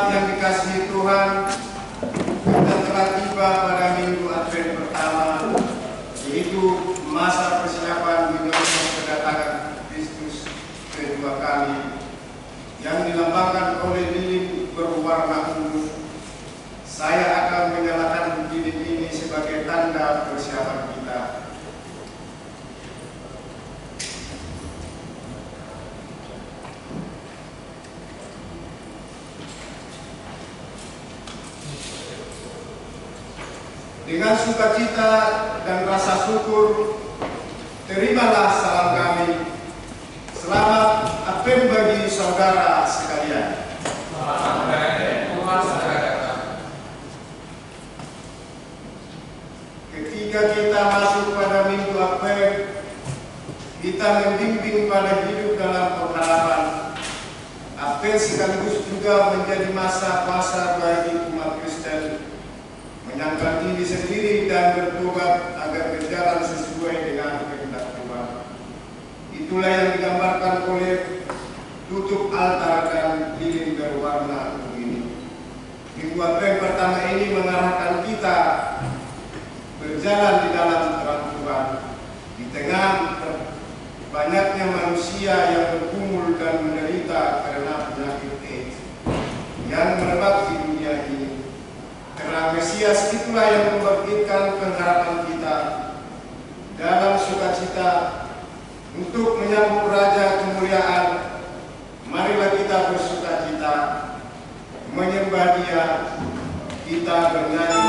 jemaat yang dikasihi Tuhan, kita telah tiba pada minggu Advent pertama, yaitu masa persiapan menyambut kedatangan Kristus kedua kali, yang dilambangkan oleh lilin berwarna ungu. Saya akan menyalakan lilin ini sebagai tanda persiapan kita. Dengan sukacita dan rasa syukur, terimalah salam kami. Selamat Advent bagi saudara sekalian. Ketika kita masuk pada minggu Advent, kita membimbing pada hidup dalam pengharapan. Advent sekaligus juga menjadi masa puasa bagi umat Kristen, menyangkal diri sendiri dan bertobat agar berjalan sesuai dengan kehendak Tuhan. Itulah yang digambarkan oleh tutup altar dan lilin berwarna ungu ini. Minggu Advent pertama ini mengarahkan kita berjalan di dalam terang Tuhan di tengah banyaknya manusia yang bergumul dan menderita karena penyakit AIDS yang merebak di dunia ini. Terang Mesias itulah yang membangkitkan pengharapan kita dalam sukacita untuk menyambut Raja kemuliaan. Marilah kita bersukacita menyembah Dia, kita bernyanyi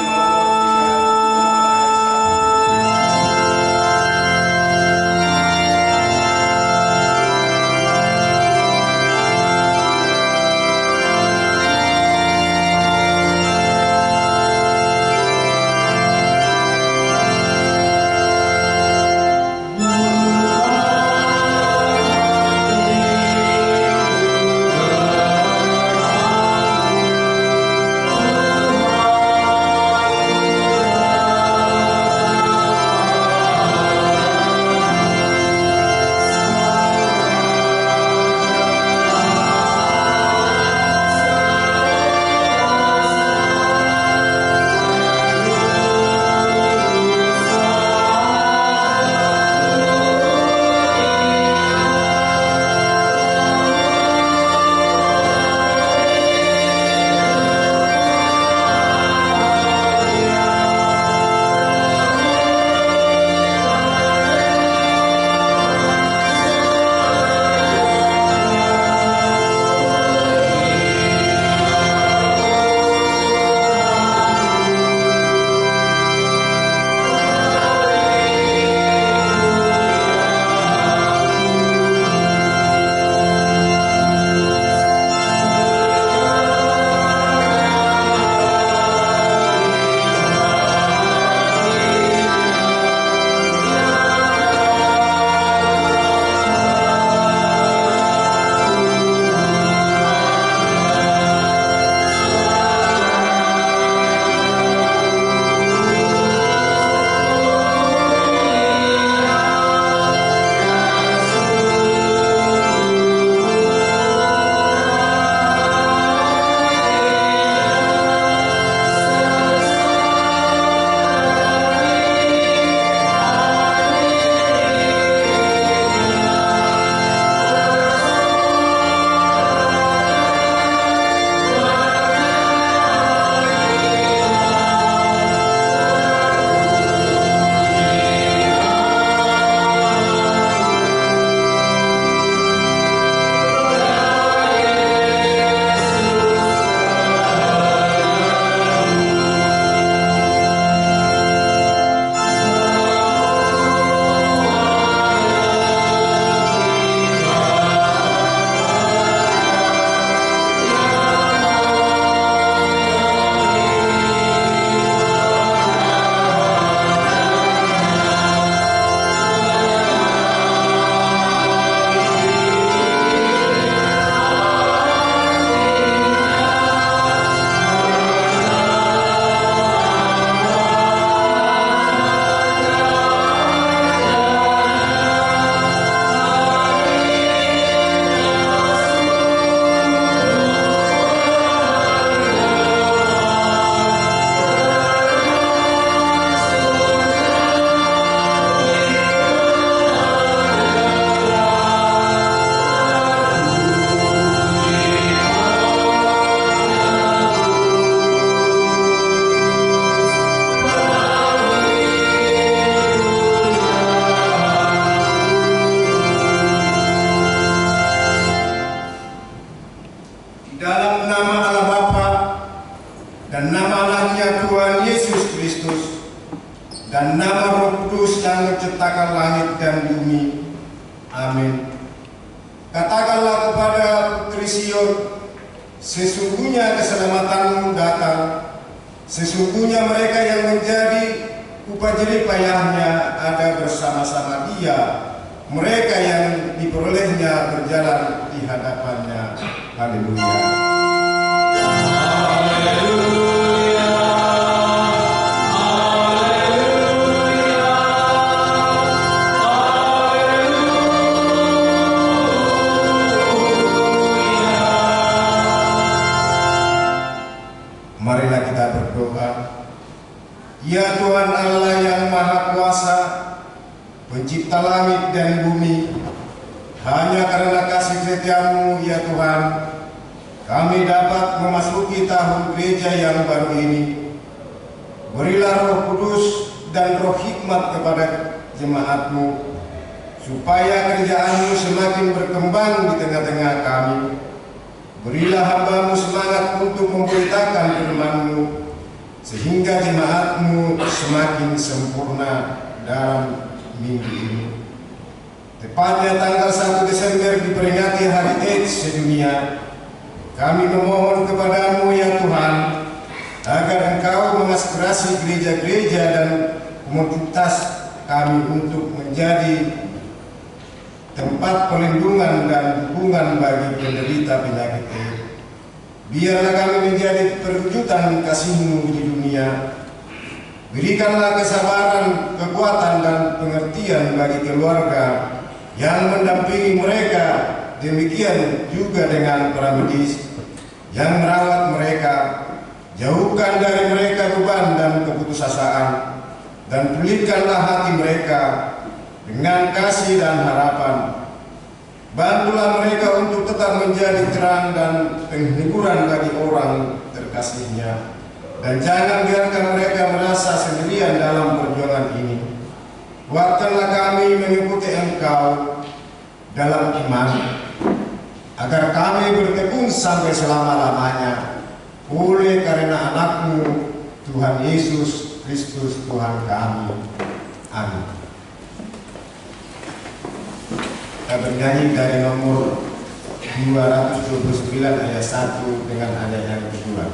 dan nama Roh Kudus yang menciptakan langit dan bumi. Amin. Katakanlah kepada putri Sion, sesungguhnya keselamatanmu datang, sesungguhnya mereka yang menjadi upah jerih payahnya ada bersama-sama dia, mereka yang diperolehnya berjalan di hadapannya. Haleluya. Marilah kita berdoa. Ya Tuhan Allah yang Maha Kuasa, pencipta langit dan bumi, hanya karena kasih setia-Mu ya Tuhan, kami dapat memasuki tahun gereja yang baru ini. Berilah Roh Kudus dan Roh hikmat kepada jemaat-Mu, supaya kerjaan-Mu semakin berkembang di tengah-tengah kami. Berilah hamba-Mu semangat untuk memberitakan firman-Mu, sehingga jemaat-Mu semakin sempurna dalam minggu ini. Tepatnya tanggal 1 Desember diperingati Hari AIDS sedunia. Kami memohon kepada-Mu ya Tuhan, agar Engkau mengaspirasi gereja-gereja dan komunitas kami untuk menjadi tempat perlindungan dan dukungan bagi penderita penyakit AIDS. Biarlah kami menjadi perwujudan kasih-Mu di dunia. Berikanlah kesabaran, kekuatan, dan pengertian bagi keluarga yang mendampingi mereka, demikian juga dengan para medis yang merawat mereka. Jauhkan dari mereka beban dan keputusasaan, dan pulihkanlah hati mereka dengan kasih dan harapan. Bantulah mereka untuk tetap menjadi terang dan penghiburan bagi orang terkasihnya, dan jangan biarkan mereka merasa sendirian dalam perjuangan ini. Kuatkanlah kami mengikuti Engkau dalam iman, agar kami bertekun sampai selama-lamanya, oleh karena Anak-Mu Tuhan Yesus Kristus Tuhan kami. Amin. Kita bernyanyi dari nomor 229 ayat 1 dengan ayat yang kedua.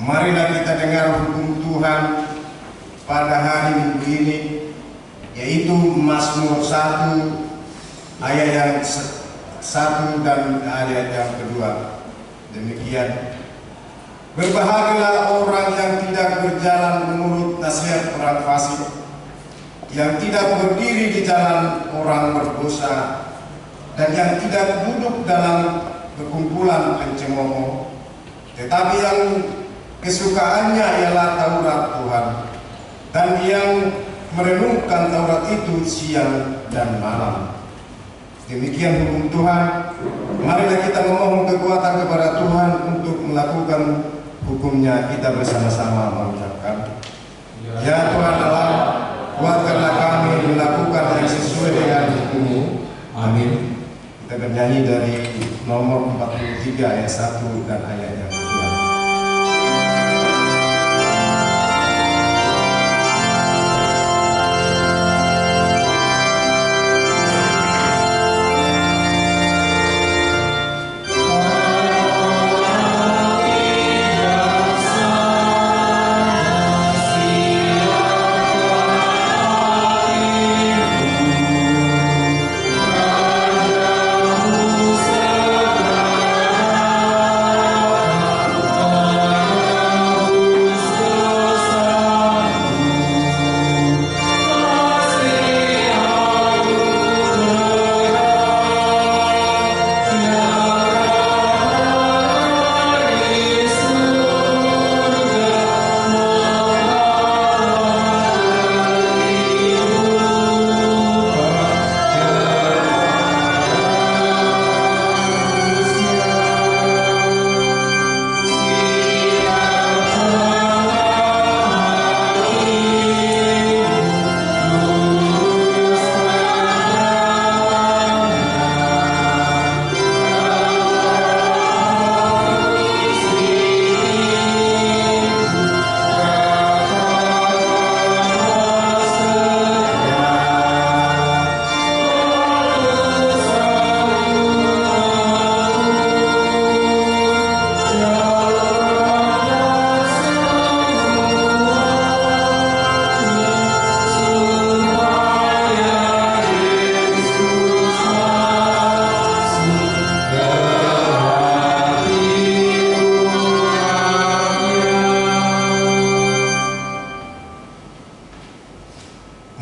Marilah kita dengar hukum Tuhan pada hari Minggu ini, yaitu Mazmur 1 ayat yang 1 dan ayat yang kedua. Demikian. Berbahagialah orang yang tidak berjalan menurut nasihat orang fasik, yang tidak berdiri di jalan orang berdosa, dan yang tidak duduk dalam perkumpulan pencemooh, tetapi yang kesukaannya ialah Taurat Tuhan, dan yang merenungkan Taurat itu siang dan malam. Demikian hukum Tuhan. Marilah kita memohon kekuatan kepada Tuhan untuk melakukan hukumnya. Kita bersama-sama mengucapkan, ya Tuhan Allah, kuatkanlah kami melakukan yang sesuai dengan hukum-Mu. Amin. Kita bernyanyi dari nomor 43 ayat 1 dan ayat yang kedua.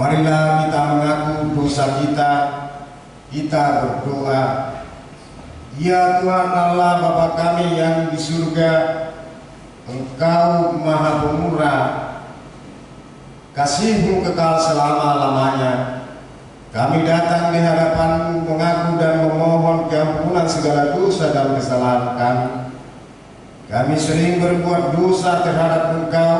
Marilah kita mengaku dosa kita. Kita berdoa. Ya Tuhan Allah Bapa kami yang di surga, Engkau Maha Pemurah, kasih-Mu kekal selama-lamanya. Kami datang di hadapan-Mu mengaku dan memohon keampunan segala dosa dan kesalahan kami. Kami sering berbuat dosa terhadap Engkau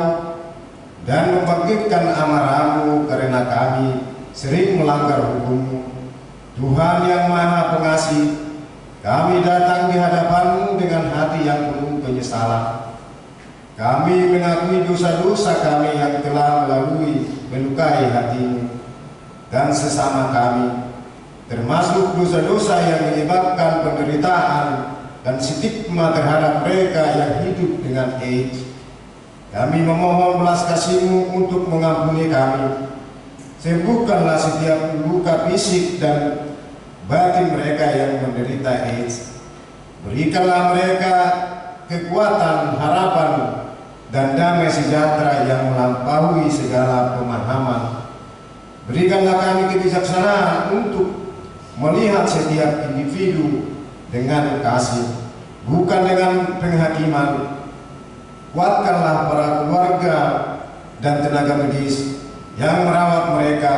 dan membangkitkan amarah-Mu karena kami sering melanggar hukum-Mu. Tuhan yang Maha Pengasih, kami datang di hadapan-Mu dengan hati yang penuh penyesalan. Kami mengakui dosa-dosa kami yang telah melukai hati-Mu dan sesama kami, termasuk dosa-dosa yang menyebabkan penderitaan dan stigma terhadap mereka yang hidup dengan AIDS. Kami memohon belas kasih-Mu untuk mengampuni kami. Sembuhkanlah setiap luka fisik dan batin mereka yang menderita AIDS. Berikanlah mereka kekuatan, harapan, dan damai sejahtera yang melampaui segala pemahaman. Berikanlah kami kebijaksanaan untuk melihat setiap individu dengan kasih, bukan dengan penghakiman. Kuatkanlah para keluarga dan tenaga medis yang merawat mereka.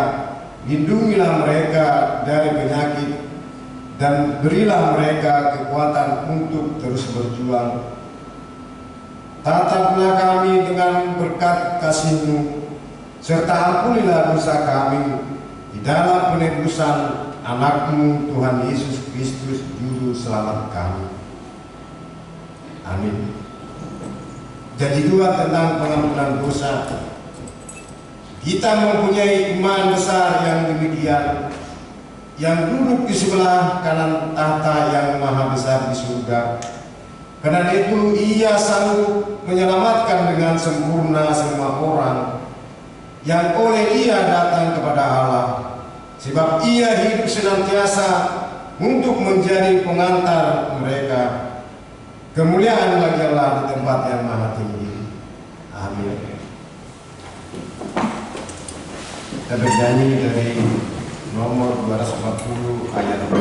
Lindungilah mereka dari penyakit dan berilah mereka kekuatan untuk terus berjuang. Tataplah kami dengan berkat kasih-Mu, serta ampunilah dosa kami di dalam penebusan Anak-Mu Tuhan Yesus Kristus, Juru Selamat kami. Amin. Jadi dua tentang pengampunan dosa. Kita mempunyai iman besar yang demikian, yang duduk di sebelah kanan tahta yang maha besar di surga. Karena itu Ia sanggup menyelamatkan dengan sempurna semua orang yang oleh Ia datang kepada Allah, sebab Ia hidup senantiasa untuk menjadi pengantar mereka. Kemuliaan bagi Allah di tempat yang maha tinggi. Amin. Kita bernyanyi dari nomor 240 ayat 2.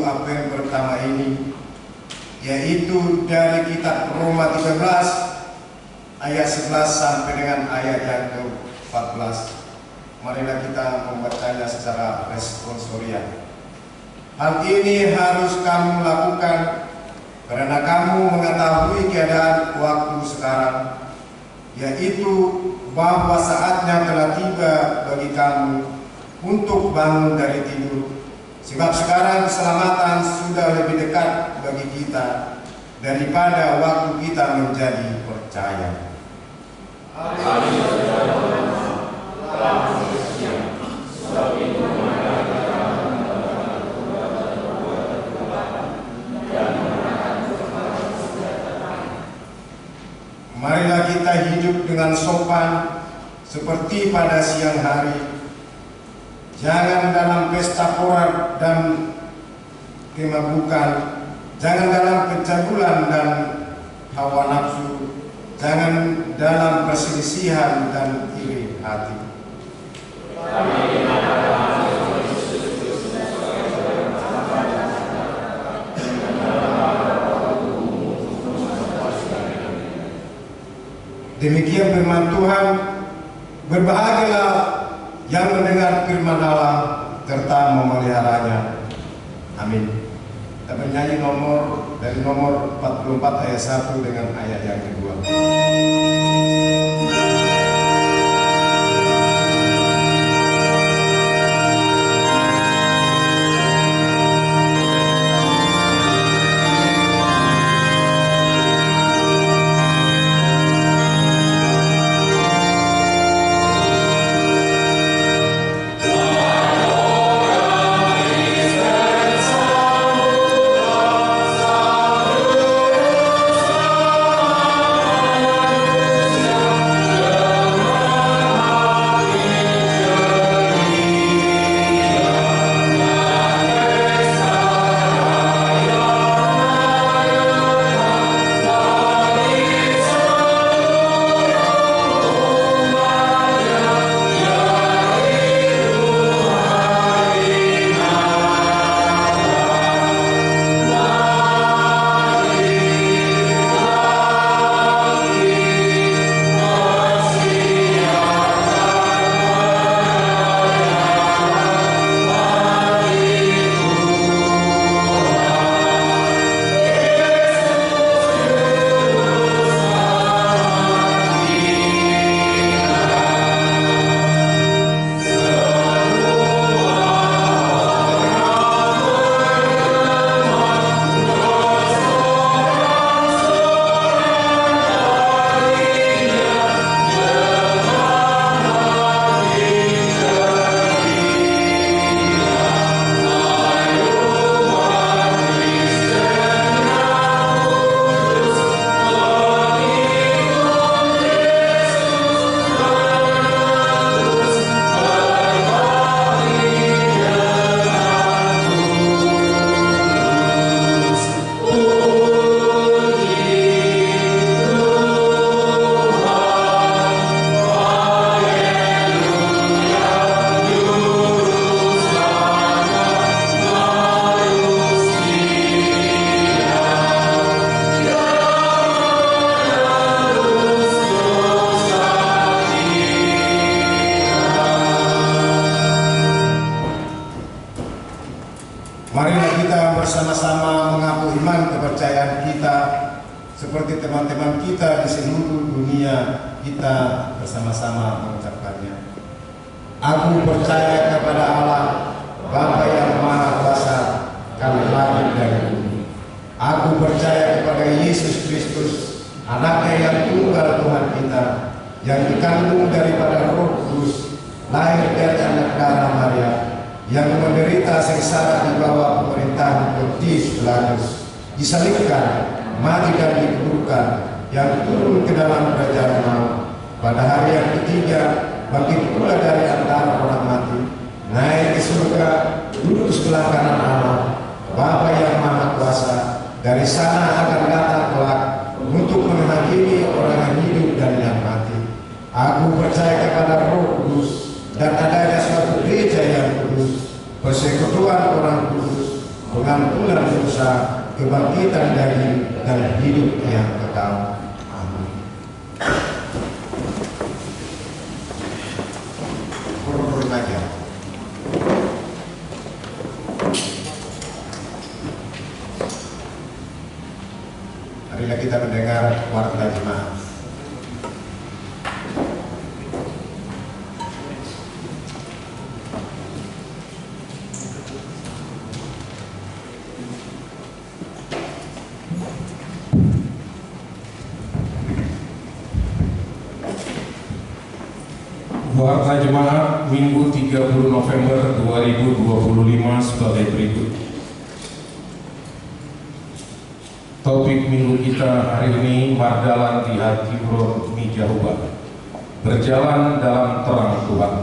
minggu Advent pertama ini, yaitu dari kitab Roma 13 ayat 11 sampai dengan ayat yang ke-14. Marilah kita membacanya secara responsorial. Hal ini harus kamu lakukan karena kamu mengetahui keadaan waktu sekarang, yaitu bahwa saatnya telah tiba bagi kamu untuk bangun dari tidur. Sebab sekarang keselamatan sudah lebih dekat bagi kita daripada waktu kita menjadi percaya. Marilah kita hidup dengan sopan seperti pada siang hari. Jangan dalam pesta pora dan kemabukan, jangan dalam pencabulan dan hawa nafsu, jangan dalam perselisihan dan iri hati. Demikian firman Tuhan. Berbahagialah yang mendengar firman Allah serta memeliharanya. Amin. Kita bernyanyi dari nomor 44 ayat 1 dengan ayat yang kedua. Marilah kita bersama-sama mengaku iman kepercayaan kita seperti teman-teman kita di seluruh dunia. Kita bersama-sama mengucapkannya. Aku percaya kepada Allah, Bapa yang Maha Kuasa, kami lahir dari bumi. Aku percaya kepada Yesus Kristus, Anaknya yang tunggal Tuhan kita, yang dikandung daripada Roh Kudus, lahir dari anak darah Maria, yang menderita sengsara di bawah pemerintahan Pontius Pilatus, disalibkan, mati dan dikuburkan, yang turun ke dalam kerajaan maut, pada hari yang ketiga bangkit pula dari antara orang mati, naik ke surga, duduk sebelah kanan Allah, Bapa yang Maha Kuasa. Dari sana akan datang kelak untuk menghakimi orang yang hidup dan yang mati. Aku percaya kepada Roh Kudus dan adanya suatu gereja yang kudus, persekutuan orang kudus, pengampunan Tuhan Yesus kebangkitan dari hidup yang kekal. Amin. Remaja. Marilah kita mendengar warta jemaat. Warta jemaat Minggu 30 November 2025 sebagai berikut. Topik minggu kita hari ini mardalan di hati Roni Jahuba, berjalan dalam terang Tuhan.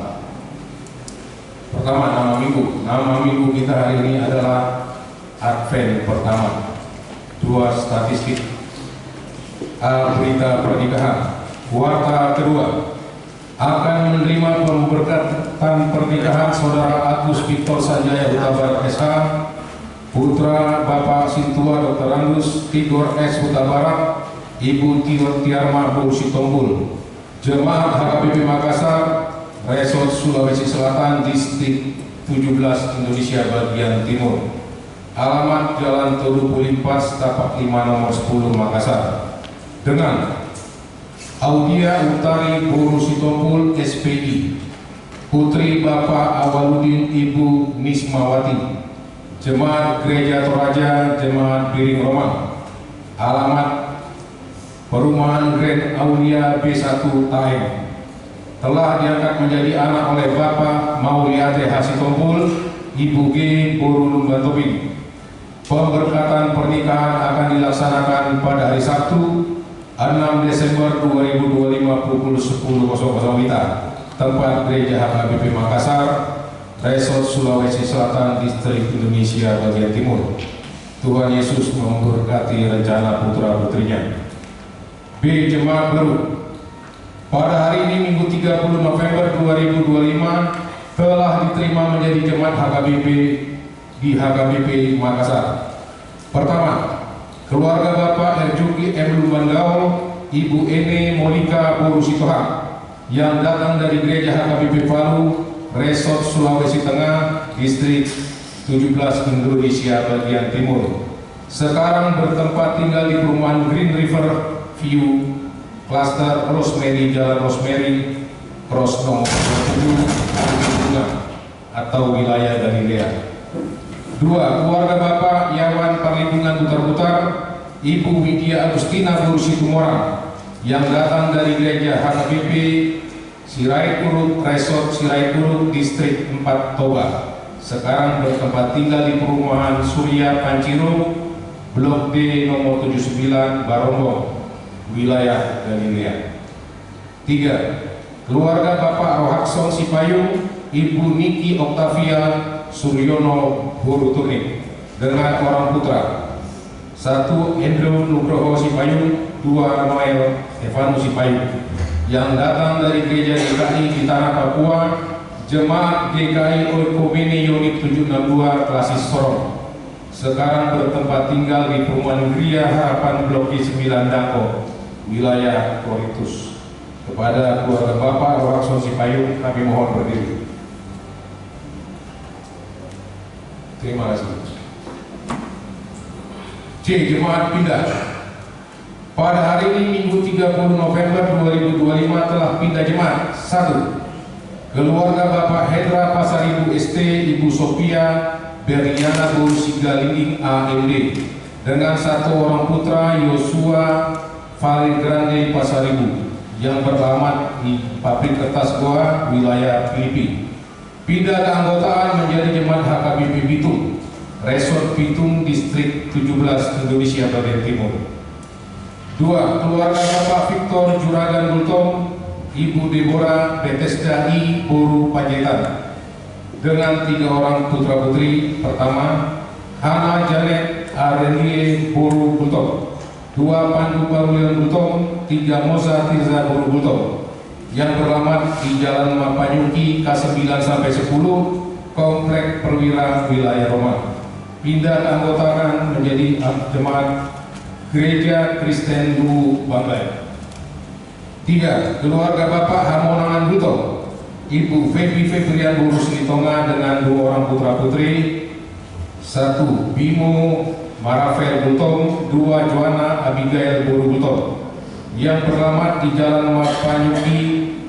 Pertama, nama minggu. Nama minggu kita hari ini adalah Advent pertama. 2 statistik. A. Berita pernikahan. Warta kedua, akan menerima pemberkatan pernikahan Saudara Agus Victor Sanjaya Huta Barat SH, putra Bapak Sintua Dr. Angus Tigor S. Huta Barat, Ibu Tiarma Buru Sitombul, Jemaat HKBP Makassar, Resort Sulawesi Selatan, Distrik 17 Indonesia bagian Timur. Alamat Jalan Todu Pulimpas, Tapak 5 nomor 10 Makassar. Dengan Audia Utari Buru Sitompul SPI, Putri Bapak Awaludin Ibu Nismawati, Jemaat Gereja Toraja, Jemaat Biring Roma. Alamat Perumahan Grand Aulia B1 Taeng. Telah diangkat menjadi anak oleh Bapak Mauliate Hasitompul, Ibu G Buru Lumbantobing. Pemberkatan pernikahan akan dilaksanakan pada hari Sabtu 6 Desember 2025 pukul 10.00 WITA, tempat Gereja HKBP Makassar, Resort Sulawesi Selatan, Distrik Indonesia bagian Timur. Tuhan Yesus memberkati rencana putra-putrinya. B. Jemaat baru. Pada hari ini Minggu 30 November 2025 telah diterima menjadi jemaat HKBP di HKBP Makassar. Pertama, keluarga Bapak Erjuki M. Lumbanggao, Ibu Ene Monika Buru Sitohang yang datang dari Gereja HKBP Palu, Resort Sulawesi Tengah, Distrik 17 Indonesia bagian Timur. Sekarang bertempat tinggal di perumahan Green River View, Klaster Rosemary, Jalan Rosemary, Cross nomor 27 atau wilayah Galilea. 2. Keluarga Bapak Yawan Perlindungan Putar-Putar, Ibu Widya Agustina Buru Situmorang yang datang dari Gereja HKBP Sirait Urut, Resort Sirait Urut, Distrik 4 Toba. Sekarang bertempat tinggal di perumahan Surya Panciro, Blok D nomor 79 Barongbong, wilayah Galilea. 3. Keluarga Bapak Rohaksong Sipayung, Ibu Niki Oktavia Suryono Buru Turnik dengan orang putra. 1. Andrew Nugroho Sipayung, 2. Noel Evanus Sipayung yang datang dari Gereja GKI di Tanah Papua, Jemaat GKI Oikomene Unit 762 Klasis Sorong. Sekarang bertempat tinggal di perumahan Gria Harapan Blok G9 Dako, wilayah Koritus. Kepada keluarga Bapak Rohaksong Sipayung kami mohon berdiri. Terima kasih. C. Jemaat pindah. Pada hari ini Minggu 30 November 2025 telah pindah jemaat. 1. Keluarga Bapak Hedra Pasaribu ST, Ibu Sophia Beriana Buru Sigalinding AMD dengan 1 orang putra Yosua Vale Grande Pasaribu yang beralamat di Pabrik Kertas Goa, wilayah Filipina. Pindah keanggotaan menjadi jemaat HKBP Bitung, Resort Bitung, Distrik 17 Indonesia bagian Timur. 2. Keluarga Bapak Victor Juragan Bultong, Ibu Deborah Bethesda I Buru Panjaitan dengan 3 orang putra putri. Pertama, Hana Janet Arelie Buru Bultong, 2. Pandu Parulian Bultong, 3. Moza Tirza Buru Bultong yang beralamat di Jalan Mapanyuki K9-10, Komplek Perwira, wilayah Roma. pindah keanggotaan menjadi jemaat Gereja Kristen Luwu Banggai. 3. Keluarga Bapak Hamonangan Buto, Ibu Febi Febrian Boru Silitonga dengan 2 orang putra putri. 1. Bimo Maravel Butong, 2. Joanna Abigail Boru Butong, yang beralamat di Jalan Mapanyuki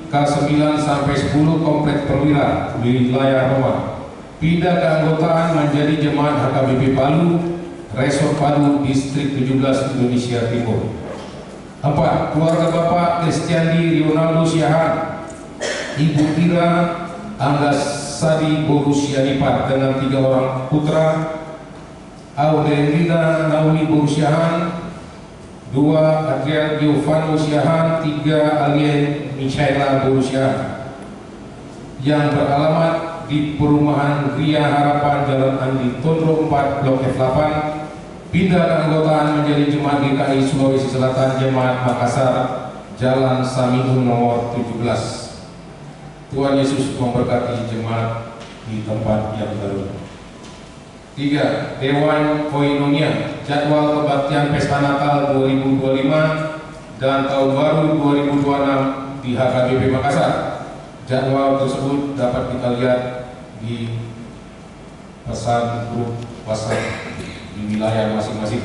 K9 sampai 10 Komplek Perwira, wilayah Roma. Pindah keanggotaan menjadi jemaat HKBP Palu, Resort Palu, Distrik 17 Indonesia Timur. 4. Keluarga Bapak Kristiandi Ronaldo Siahan, Ibu Ira Anggasari Boru Sianipar dengan 3 orang putra. Aurelina Naomi Boru Siahan, 2. Adrian Giovanni Siahan, 3. Alien Michaela Boru Siahan, yang beralamat di Perumahan Gria Harapan, Jalan Andi Tondro 4, Blok F8. Pindah keanggotaan menjadi Jemaat GKI Sulawesi Selatan, Jemaat Makassar, Jalan Samihun nomor 17. Tuhan Yesus memberkati jemaat di tempat yang baru. 3. Dewan Koinonia, jadwal kebaktian Pesta Natal 2025 dan Tahun Baru 2026 di HKBP Makassar. Jadwal tersebut dapat kita lihat di pesan grup WhatsApp di wilayah masing-masing.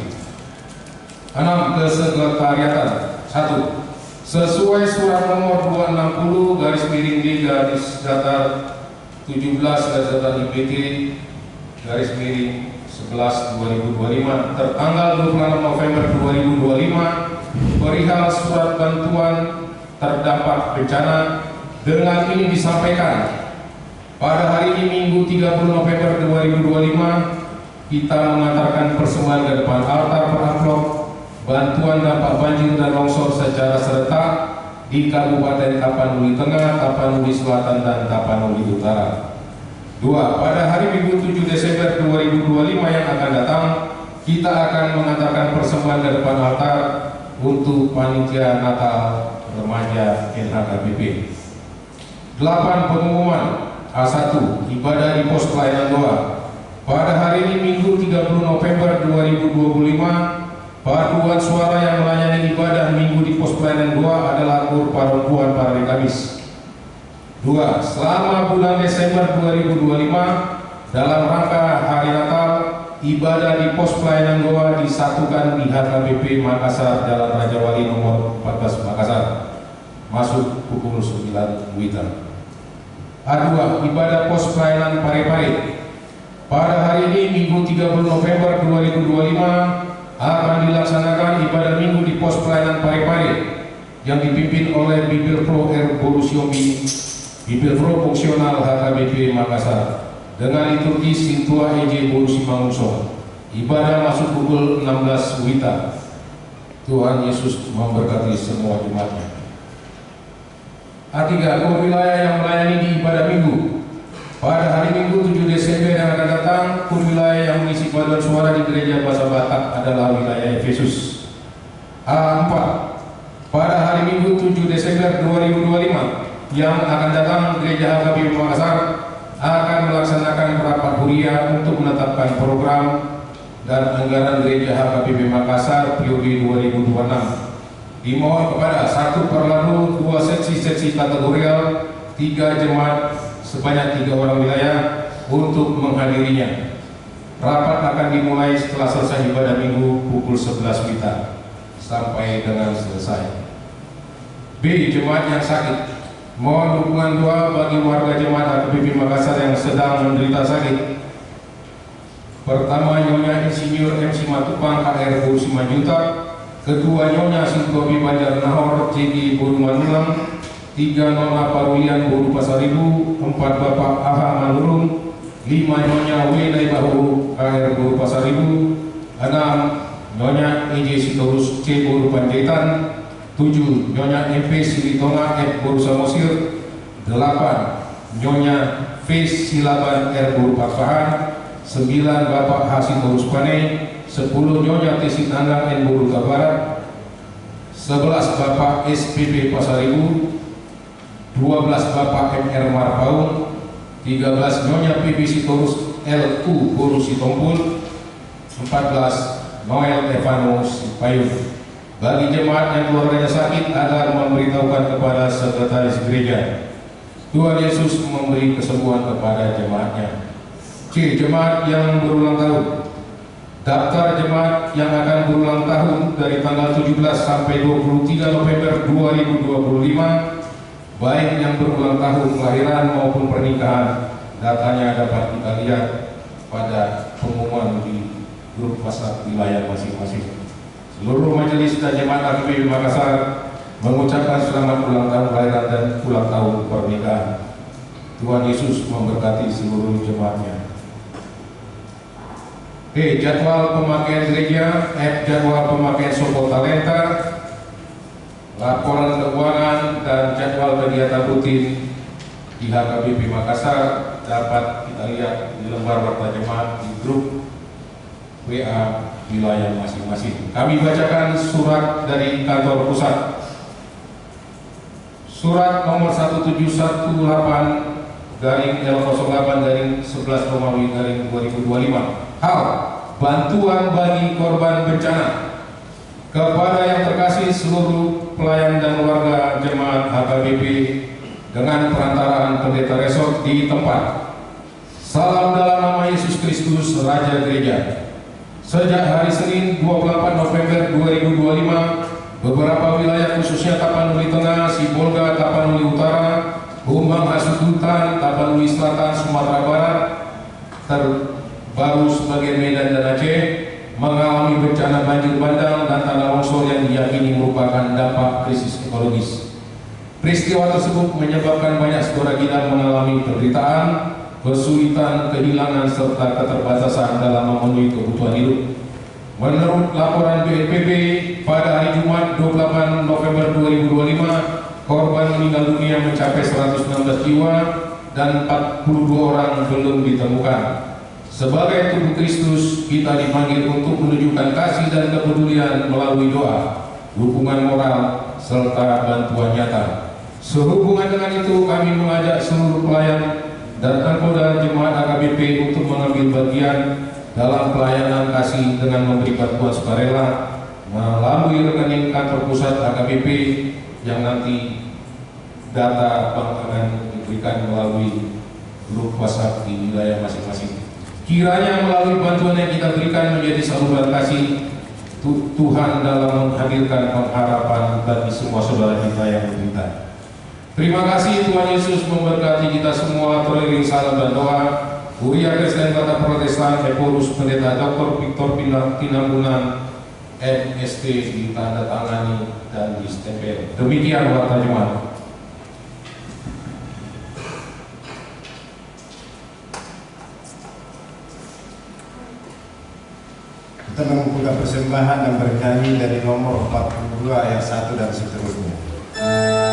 6. Kesekretariatan. 1. Sesuai surat nomor 260-DGT-IPT-11/2025 tertanggal 26 November 2025 perihal surat bantuan terdampak bencana. Dengan ini disampaikan, pada hari ini Minggu 30 November 2025 kita mengantarkan persembahan ke depan altar per amplop bantuan dampak banjir dan longsor secara serentak di Kabupaten Tapanuli Tengah, Tapanuli Selatan, dan Tapanuli Utara. 2. Pada hari Minggu 7 Desember 2025 yang akan datang, kita akan mengantarkan persembahan ke depan altar untuk panitia Natal Remaja NHKBP. 8. Pengumuman. A1. Ibadah di pos pelayanan doa. Pada hari ini Minggu 30 November 2025, paduan suara yang melayani ibadah minggu di pos pelayanan doa adalah KUR Parempuan pada hari Kamis. 2. Selama bulan Desember 2025 dalam rangka hari Natal, ibadah di pos pelayanan doa disatukan di HKBP Makassar, Jalan Raja Wali nomor 14 Makassar, masuk pukul 9 WITA. A2. Ibadah pos pelayanan Parepare. Pada hari ini Minggu 30 November 2025 akan dilaksanakan ibadah minggu di pos pelayanan Parepare yang dipimpin oleh Bibir Pro R. Borusiombi, Bibir Pro Fungsional HKBP Makassar, dengan liturgi Sintua EJ Borusi Mangunso. Ibadah masuk pukul 16 WITA. Tuhan Yesus memberkati semua jemaatnya. A3. KUR wilayah yang melayani di ibadah minggu. Pada hari Minggu 7 Desember yang akan datang, KUR wilayah yang mengisi paduan suara di Gereja Bahasa Batak adalah wilayah Efesus. A4. Pada hari Minggu 7 Desember 2025 yang akan datang, Gereja HKBP Makassar akan melaksanakan rapat huria untuk menetapkan program dan anggaran Gereja HKBP Makassar periode 2026. Dimohon kepada 1 perlalu 2 seksi kategorial 3 jemaat sebanyak 3 orang wilayah untuk menghadirinya. Rapat akan dimulai setelah selesai ibadah minggu pukul 11 WITA sampai dengan selesai. B. Jemaat yang sakit. Mohon dukungan doa bagi warga jemaat HKBP Makassar yang sedang menderita sakit. Pertama, Nyonya Insinyur MC Matupang KR Boru Simanjuntak. Kedua, Nyonya Sintobi Banjar Nahor JG Boru Manulang. 3. Nona Parulian Boru Pasaribu. 4. Bapak Aha Manurung. 5. Nyonya Wenai Bahu KR Boru Pasaribu. 6. Nyonya EJ Sitorus C Boru Panjaitan. 7. Nyonya MP Silitonga F Boru Samosir. 8. Nyonya V Silaban R Boru Pakpahan. 9. Bapak Hasitorus Pane. 10. Nyonya Tesi Nandang N Boru Barat. 11. Bapak SPB Pasaribu. 12. Bapak MR Marpaung. 13. Nyonya PB Sitorus LU Boru Sitompul. 14. Noel Evanus Payung. Bagi jemaat yang keluarganya sakit agar memberitahukan kepada sekretaris gereja. Tuhan Yesus memberi kesembuhan kepada jemaatnya. C. Jemaat yang berulang tahun. Daftar jemaat yang akan berulang tahun dari tanggal 17 sampai 23 November 2025, baik yang berulang tahun kelahiran maupun pernikahan, datanya dapat kita lihat pada pengumuman di grup WhatsApp wilayah masing-masing. Seluruh majelis dan jemaat AKBP Makassar mengucapkan selamat ulang tahun kelahiran dan ulang tahun pernikahan. Tuhan Yesus memberkati seluruh jemaatnya. B. Jadwal pemakaian gereja. F. Jadwal pemakaian Soko Talenta, laporan keuangan dan jadwal kegiatan rutin di HKBP Makassar dapat kita lihat di lembar warta jemaat di grup WA wilayah masing-masing. Kami bacakan surat dari kantor pusat. Surat nomor 1718 garing L08 garing 11 Romawi garing 2025. Hal bantuan bagi korban bencana. Kepada yang terkasih seluruh pelayan dan warga jemaat HKBP dengan perantaraan pendeta resort di tempat. Salam dalam nama Yesus Kristus, Raja Gereja. Sejak hari Senin 24 November 2025, beberapa wilayah khususnya Tapanuli Tengah, Sibolga, Tapanuli Utara, Humbang, Asukuntan, Tapanuli Selatan, Sumatera Barat, terbaru sebagian Medan dan Aceh, mengalami bencana banjir bandang dan tanah longsor yang diyakini merupakan dampak krisis ekologis. Peristiwa tersebut menyebabkan banyak saudara kita mengalami penderitaan, kesulitan, kehilangan, serta keterbatasan dalam memenuhi kebutuhan hidup. Menurut laporan BNPB, pada hari Jumat 28 November 2025, korban meninggal dunia mencapai 116 jiwa dan 42 orang belum ditemukan. Sebagai tubuh Kristus, kita dipanggil untuk menunjukkan kasih dan kepedulian melalui doa, dukungan moral, serta bantuan nyata. Sehubungan dengan itu, kami mengajak seluruh pelayan dan anggota jemaat AKBP untuk mengambil bagian dalam pelayanan kasih dengan memberi bantuan sukarela melalui rekening kantor pusat AKBP yang nanti data bank akan diberikan melalui grup WhatsApp di wilayah masing-masing. Kiranya melalui bantuan yang kita berikan menjadi saluran kasih Tuhan dalam menghadirkan pengharapan bagi semua saudara kita yang menderita. Terima kasih. Tuhan Yesus memberkati kita semua. Teriring salam dan doa. Kuria Kristen Kata Protestan Eporus Pendeta Dr. Victor Tinambunan MST ditandatangani dan distempel. Demikian warta jemaat. Kita mengumpulkan persembahan dan bernyanyi dari nomor 42 ayat 1 dan seterusnya. Yeah.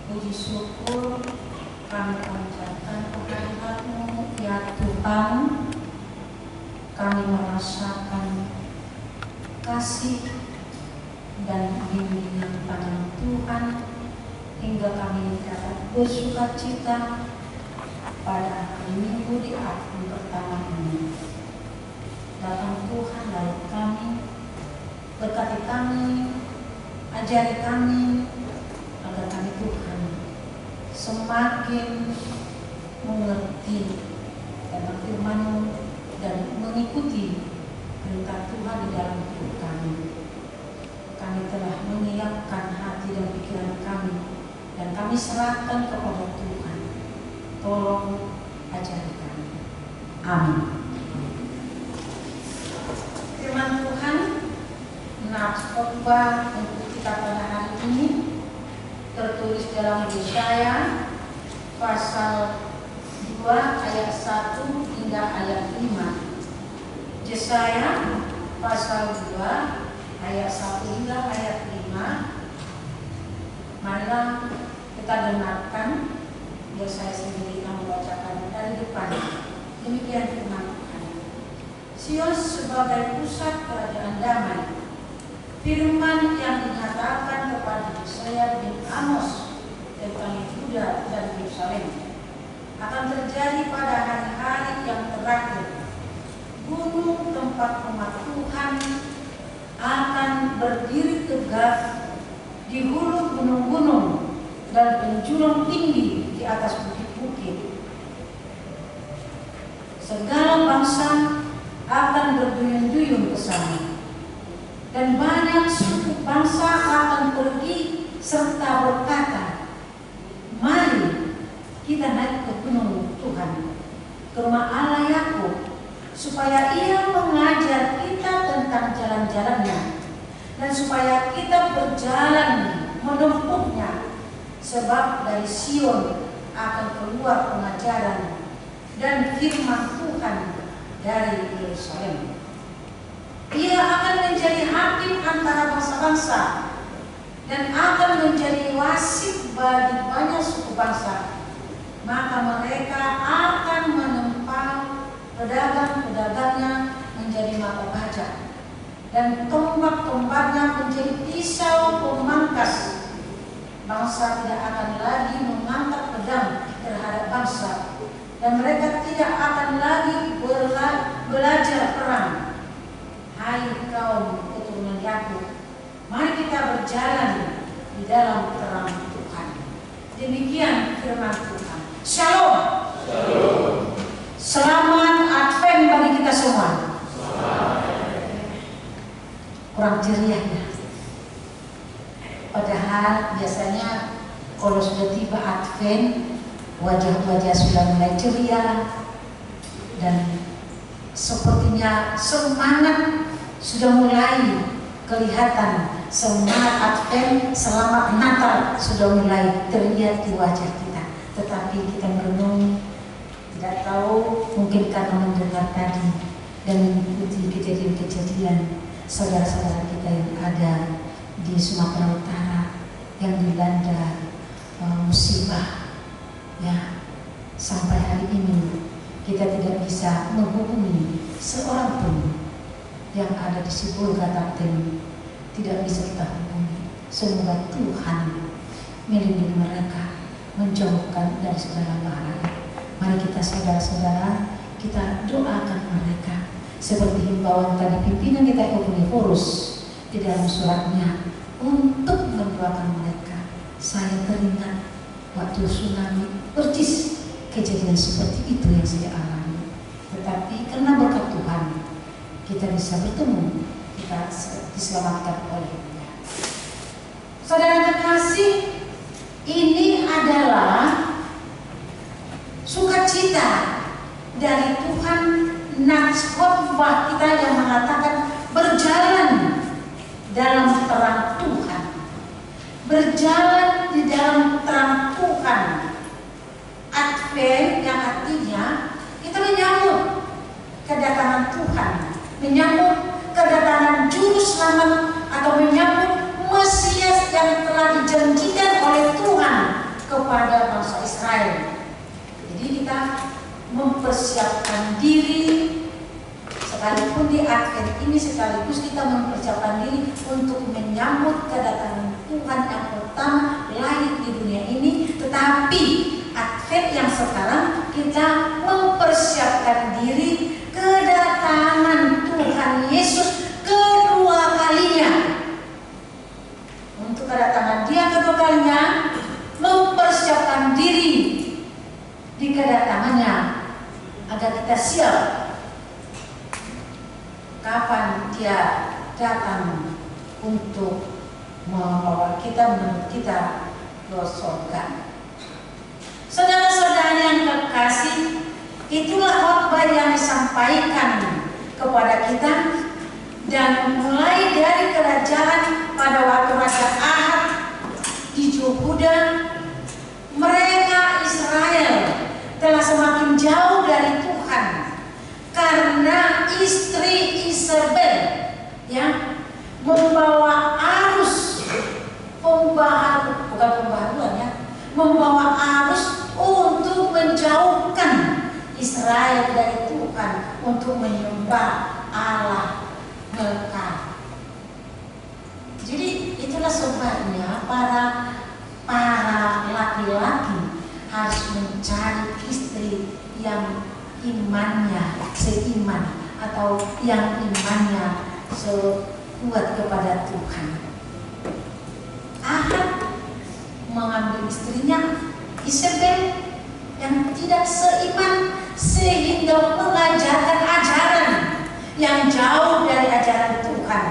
Puji syukur kami panjatkan kehadirat-Mu ya Tuhan. Kami merasakan kasih dan bimbingan Tangan Tuhan hingga kami dapat bersukacita pada hari Minggu di Advent pertama ini. Datang Tuhan dari kami, berkati kami, ajari kami, agar kami Tuhan semakin mengerti tentang firman-Mu dan mengikuti perintah Tuhan di dalam hidup kami. Kami telah menyiapkan hati dan pikiran kami dan kami serahkan kepada Tuhan. Tolong ajari kami. Amin. Firman Tuhan, nats khotbah untuk kita pada hari ini tertulis dalam Yesaya pasal 2 ayat 1 hingga ayat 5. Yesaya pasal 2 ayat 1 hingga ayat 5. Marilah kita dengarkan. Yesaya sendiri yang membacakan dari depan. Demikian firman Tuhan. Sion sebagai pusat kerajaan damai. Firman yang dinyatakan kepada Yesaya bin Amos tentang Yehuda dan Yerusalem akan terjadi pada hari-hari yang terakhir. Gunung tempat umat Tuhan akan berdiri tegak di hulu gunung-gunung dan penjurang tinggi di atas bukit-bukit. Segala bangsa akan berduyun-duyun ke sana, dan banyak suku bangsa akan pergi serta berkata, mari kita naik ke gunung Tuhan, ke rumah Allah Yakub, supaya Ia mengajar kita tentang jalan-jalannya, dan supaya kita berjalan menempuhnya. Sebab dari Sion akan keluar pengajaran dan firman Tuhan dari Yerusalem. Ia akan menjadi hakim antara bangsa-bangsa dan akan menjadi wasit bagi banyak suku bangsa. Maka mereka akan menempa pedagang-pedagangnya menjadi mata baja, dan tombak-tombaknya menjadi pisau pemangkas. Bangsa tidak akan lagi mengangkat pedang terhadap bangsa, dan mereka tidak akan lagi belajar perang. Hai kaum keturunan Yakub, mari kita berjalan di dalam terang Tuhan. Demikian firman Tuhan. Shalom. Shalom. Selamat Advent bagi kita semua. Kurang ceria ya. Padahal biasanya kalau sudah tiba Advent, wajah-wajah sudah mulai ceria dan sepertinya semangat sudah mulai kelihatan. Semangat Advent, selamat Natal sudah mulai terlihat di wajah kita. Tetapi kita merenung, tidak tahu, mungkin karena mendengar tadi dan mengikuti kejadian-kejadian saudara-saudara kita yang ada di Sumatera Utara yang dilanda musibah, ya, sampai hari ini kita tidak bisa menghubungi seorang pun yang ada di Sibolga Kapten, tidak bisa kita hubungi. Semoga Tuhan melindungi mereka, menjauhkan dari segala bahaya. Mari kita saudara-saudara, kita doakan mereka seperti himbauan tadi pimpinan kita Ekumeniforus di dalam suratnya untuk mendoakan mereka. Saya teringat waktu tsunami, persis kejadian seperti itu yang saya alami. Tetapi karena berkat Tuhan kita bisa bertemu, kita diselamatkan oleh-Nya. Saudara kekasih, ini adalah sukacita dari Tuhan. Nats khotbah kita yang mengatakan berjalan dalam terang Tuhan, berjalan di dalam terang Tuhan. Advent yang artinya kita menyambut kedatangan Tuhan, menyambut kedatangan Juru Selamat atau menyambut Mesias yang telah dijanjikan oleh Tuhan kepada bangsa Israel. Jadi kita mempersiapkan diri, sekalipun di Advent ini sekaligus kita mempersiapkan diri untuk menyambut kedatangan Tuhan yang pertama lahir di dunia ini. Tetapi Advent yang sekarang kita mempersiapkan diri kedatangan Tuhan Yesus kedua kalinya. Untuk kedatangan Dia kedua kalinya, mempersiapkan diri di kedatangannya agar kita siap kapan Dia datang untuk membawa kita menuju kita ke surga. Saudara-saudara yang terkasih, itulah khotbah yang disampaikan kepada kita, dan mulai dari kerajaan pada waktu Raja Ahab di Yehuda, mereka Israel telah semakin jauh dari Tuhan karena istri Isabel yang membawa arus membawa arus untuk menjauhkan Israel dari Tuhan, untuk menyembah Allah mereka. Jadi itulah sebabnya para laki-laki harus mencari istri yang imannya seiman atau yang imannya sekuat kepada Tuhan. Ahab mengambil istrinya Isabel yang tidak seiman, sehingga mengajarkan ajaran yang jauh dari ajaran Tuhan.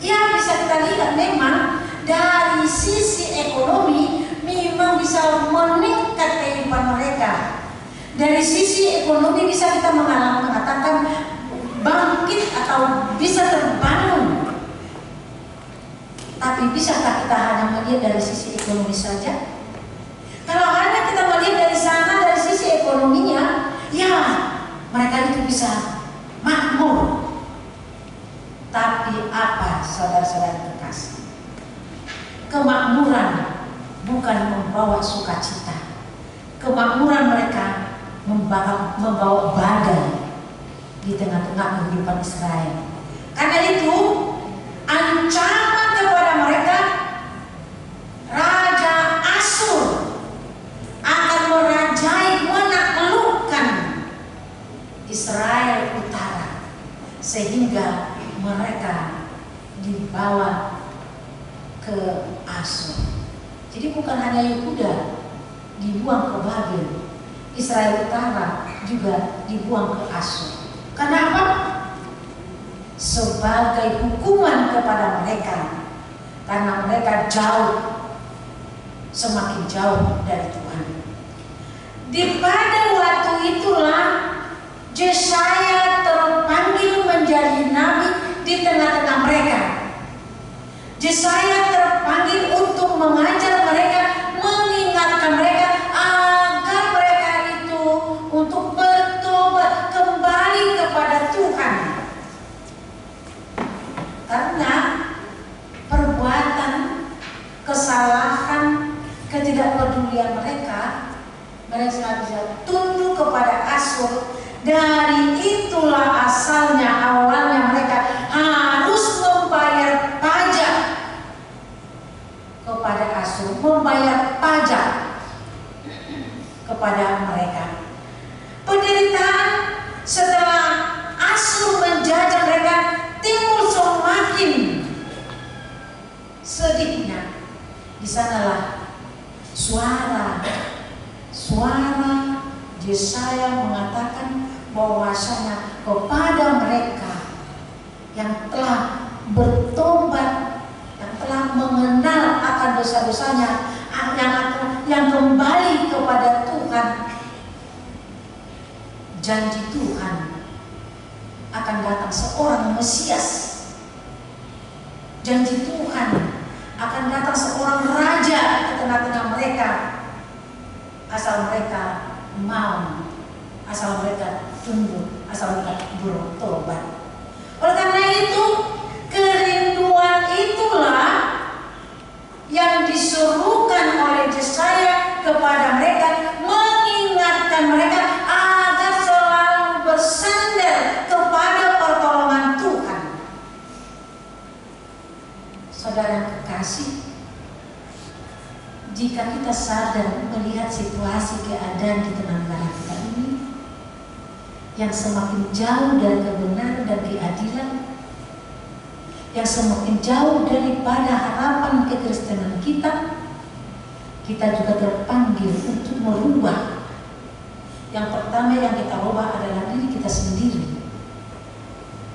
Ya, bisa kita lihat memang dari sisi ekonomi memang bisa meningkat kehidupan mereka. Dari sisi ekonomi bisa kita mengatakan bangkit atau bisa terbangun. Tapi bisakah kita hanya melihat dari sisi ekonomi saja? Kalau hanya kita melihat dari sana, dari sisi ekonominya, ya mereka itu bisa makmur. Tapi apa, saudara-saudara terkasih? Kemakmuran bukan membawa sukacita. Kemakmuran mereka membawa badai di tengah-tengah kehidupan Israel. Karena itu ancaman kepada mereka, Raja Asyur akan merajai, menaklukkan Israel Utara, sehingga mereka dibawa ke Asyur. Jadi bukan hanya Yehuda dibuang ke Babel, Israel Utara juga dibuang ke Asyur. Kenapa? Sebagai hukuman kepada mereka, karena mereka semakin jauh dari Tuhan. Pada waktu itulah Yesaya terpanggil menjadi nabi di tengah-tengah mereka. Yesaya terpanggil untuk mengajar mereka, mengingatkan mereka agar mereka itu untuk bertobat kembali kepada Tuhan. Karena perbuatan, kesalahan, ketidakpedulian mereka bisa tunduk kepada Asyur. Dari itulah asalnya, awalnya mereka harus membayar pajak kepada Asyur, membayar pajak kepada mereka. Penderitaan setelah Asyur menjajah mereka timbul semakin sedihnya. Di sanalah suara Yesaya mengatakan bahwasanya kepada mereka yang telah bertobat, yang telah mengenal akan dosa-dosanya, yang kembali kepada Tuhan, janji Tuhan akan datang seorang Mesias. Janji Tuhan akan datang seorang raja ke tengah-tengah mereka, asal mereka mau, asal mereka tunduk, asal mereka bertobat. Oleh karena itu, kerinduan itulah yang disuruhkan oleh Yesaya kepada mereka, mengingatkan mereka agar selalu bersandar kepada pertolongan Tuhan. Saudara kekasih, jika kita sadar melihat situasi keadaan di tengah negara kita ini yang semakin jauh dari kebenaran dan keadilan, yang semakin jauh daripada harapan kekristenan kita, kita juga terpanggil untuk merubah. Yang pertama yang kita ubah adalah diri kita sendiri,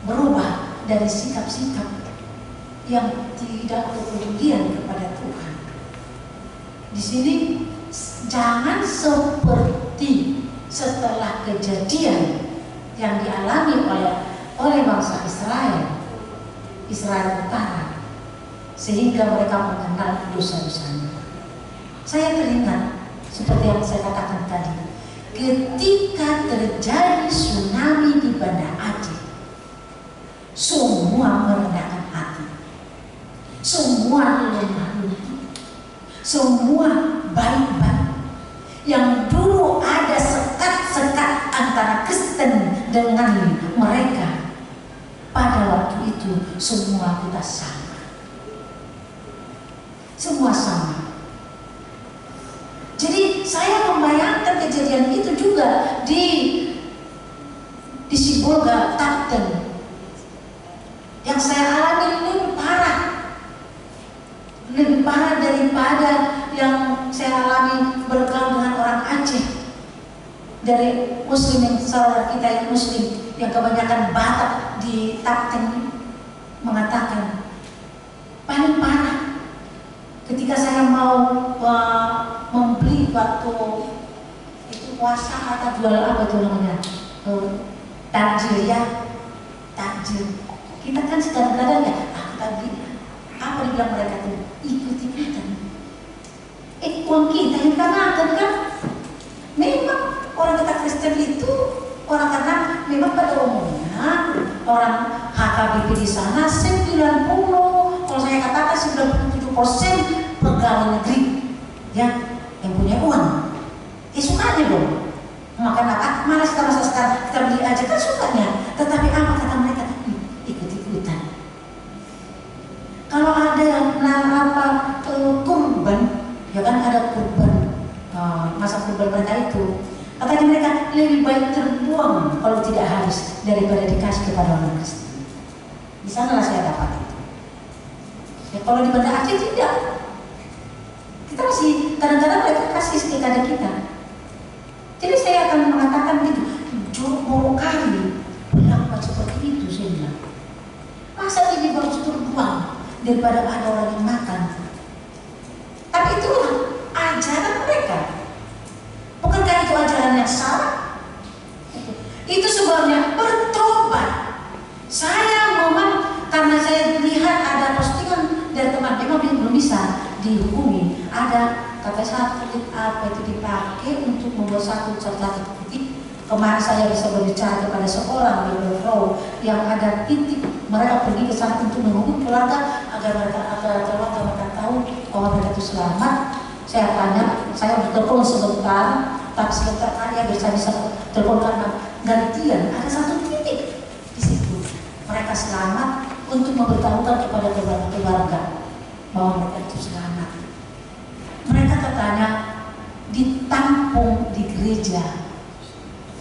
berubah dari sikap-sikap yang tidak berkepedulian kepada Tuhan. Di sini jangan seperti setelah kejadian yang dialami oleh bangsa Israel Utara, sehingga mereka mengenal dosa-dosanya. Saya teringat seperti yang saya katakan tadi, ketika terjadi tsunami di Banda Aceh, semua merendahkan hati, semua lemah lembut, semua baik-baik. Yang dulu ada sekat-sekat antara Kristen dengan mereka, pada waktu itu semua kita sama, semua sama. Jadi saya membayangkan kejadian itu juga di Sibolga, Tapten, yang saya alami lebih parah daripada yang saya alami bergaul dengan orang Aceh, dari Muslim yang saudara kita yang Muslim yang kebanyakan Batak di Tapten mengatakan paling parah ketika saya mau membeli waktu itu puasa atau jual apa itu namanya, takjil ya, takjil. Kita kan kadang-kadang ya kita beli apa dibilang mereka tuh ikut-ikutan. Uang kita yang dikenakan kan. Memang orang kita Kristen itu orang karena memang pada umumnya orang HKBP di sana 90, kalau saya katakan 97% pegawai negeri ya, yang punya uang. Sukanya dong. Makanya malas kita masa sekarang kita beli aja kan sukanya. Tetapi apa kata mereka? Ikut-ikutan. Kalau ada yang kurban, ya kan ada kurban, masa kurban mereka itu, katanya mereka lebih baik terbuang kalau tidak habis daripada dikasih kepada orang Kristen. Di sanalah saya dapat itu. Ya, kalau di Banda Aceh tidak. Kita masih kadang-kadang mereka kasih kepada kita. Jadi saya akan mengatakan gitu, jauh kali berlaku seperti itu saya bilang. Masa ini bagus terbuang daripada ada orang yang makan. Tapi itulah ajaran mereka. Bukankah itu ajaran yang salah? Itu sebabnya bertobat. Saya memang karena saya lihat ada postingan dari teman, memang belum bisa dihukumi. Ada kata satelit apa itu dipakai untuk membuat satu titik. Kemarin saya bisa berbicara kepada seorang di Bro yang ada titik, mereka pergi ke sana untuk menghubungi keluarga agar keluarga tahu bahwa mereka itu selamat. Saya tanya, saya bertelepon sebentar, tapi sebentar saya bisa telepon karena gantian ada satu titik di situ. Mereka selamat untuk memberitahukan kepada keluarga bahwa mereka itu selamat. Mereka katanya ditampung di gereja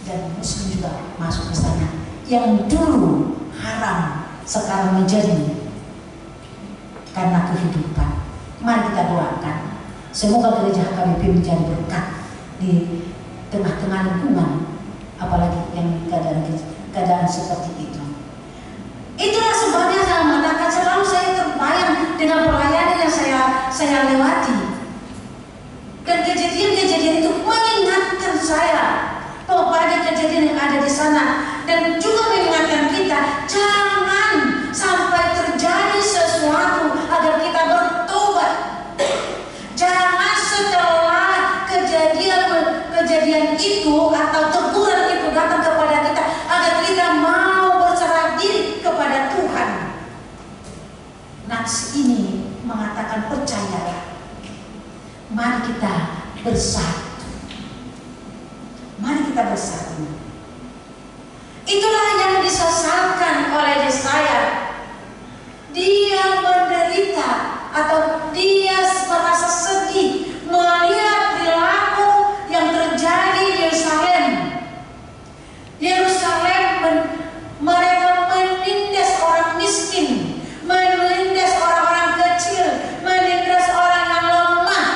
dan Muslim juga masuk ke sana. Yang dulu haram sekarang menjadi karena kehidupan. Mari kita doakan semoga gereja HKBP menjadi berkat di tengah-tengah lingkungan, apalagi yang keadaan seperti itu. Itulah sebabnya saya mengatakan selalu saya terbayang dengan pelayanan yang saya lewati. Dan kejadian-kejadian itu mengingatkan saya bahwa pada kejadian yang ada di sana, dan juga mengingatkan kita jangan sampai terjadi sesuatu agar kita bertobat. Jangan setelah kejadian itu atau teguran itu datang kepada kita agar kita mau berserah diri kepada Tuhan. Nats ini mengatakan percayalah. Mari kita bersatu. Mari kita bersatu. Itulah yang disesalkan oleh Yesaya. Dia menderita atau dia merasa sedih melihat perilaku yang terjadi di Yerusalem. Mereka menindas orang miskin, menindas orang-orang kecil, menindas orang yang lemah.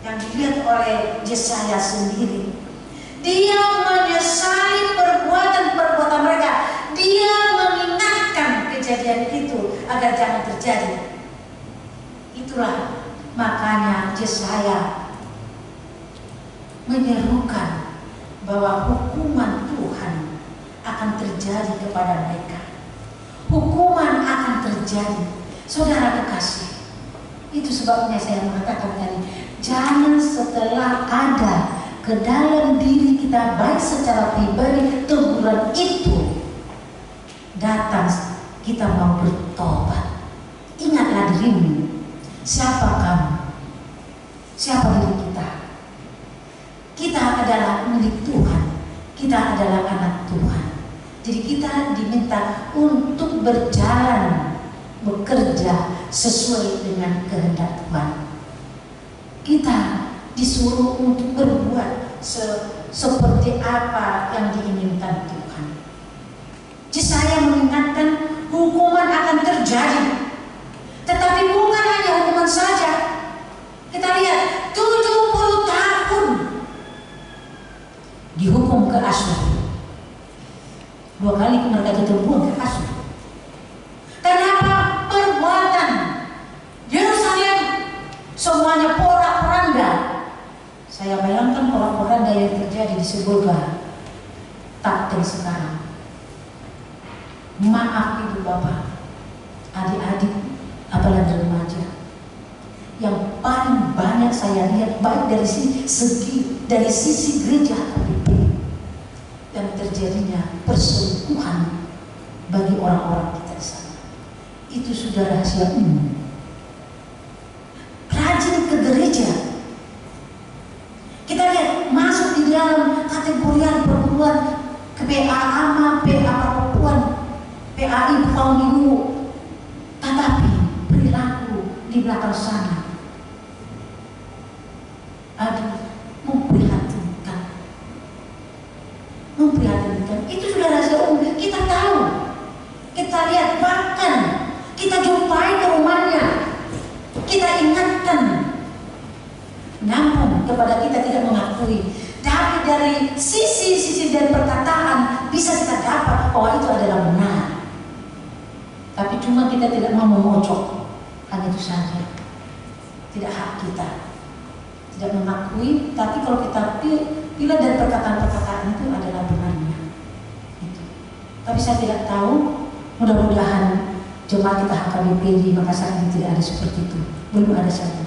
Yang dilihat oleh Yesaya sendiri. Dia menyesali perbuatan-perbuatan mereka. Dia mengingatkan kejadian itu agar jangan terjadi. Itulah makanya Yesaya menyerukan bahwa hukuman Tuhan akan terjadi kepada mereka. Hukuman akan terjadi. Saudara kekasih, itu sebabnya saya mengatakan tadi, jangan setelah ada ke dalam diri kita baik secara pribadi teguran itu datang kita mau bertobat. Ingatlah dirimu, siapa kamu? Siapa diri kita? Kita adalah milik Tuhan. Kita adalah anak Tuhan. Jadi kita diminta untuk berjalan, bekerja sesuai dengan kehendak Tuhan. Kita disuruh untuk berbuat seperti apa yang diinginkan Tuhan. Yesaya mengingatkan hukuman akan terjadi. Tetapi bukan hanya hukuman saja. Kita lihat 70 tahun dihukum ke Asyur. 2 kali mereka diterbuang ke Asyur. Kenapa? Perbuatan Yerusalem semuanya porak-poranda. Saya bayangkan porak-poranda yang terjadi di Sebolga Takten sekarang. Maaf ibu bapak, adik-adik, apalagi remaja, yang paling banyak saya lihat baik dari sisi gereja KPP yang terjadinya perselingkuhan bagi orang-orang kita di sana. Itu sudah rahasia umum. Rajin ke gereja. Kita lihat masuk di dalam kategorian perempuan ke PA AMA, PA perempuan, PAI kaum ibu. Tetapi perilaku di belakang sana, aduh, memprihatinkan. Itu sudah rahasia umum. Kita tahu, kita lihat, bahkan kita jumpai ke rumahnya, kita ingatkan. Namun kepada kita tidak mengakui. Tapi dari sisi dan perkataan bisa kita dapat bahwa itu adalah benar. Tapi cuma kita tidak mau memojok, hanya itu saja. Tidak hak kita, tidak mengakui. Tapi kalau kita pilih dari perkataan-perkataan itu adalah benarnya. Itu. Tapi saya tidak tahu. Mudah-mudahan jemaat kita HKBP di Makassar ini tidak ada seperti itu. Belum ada saja.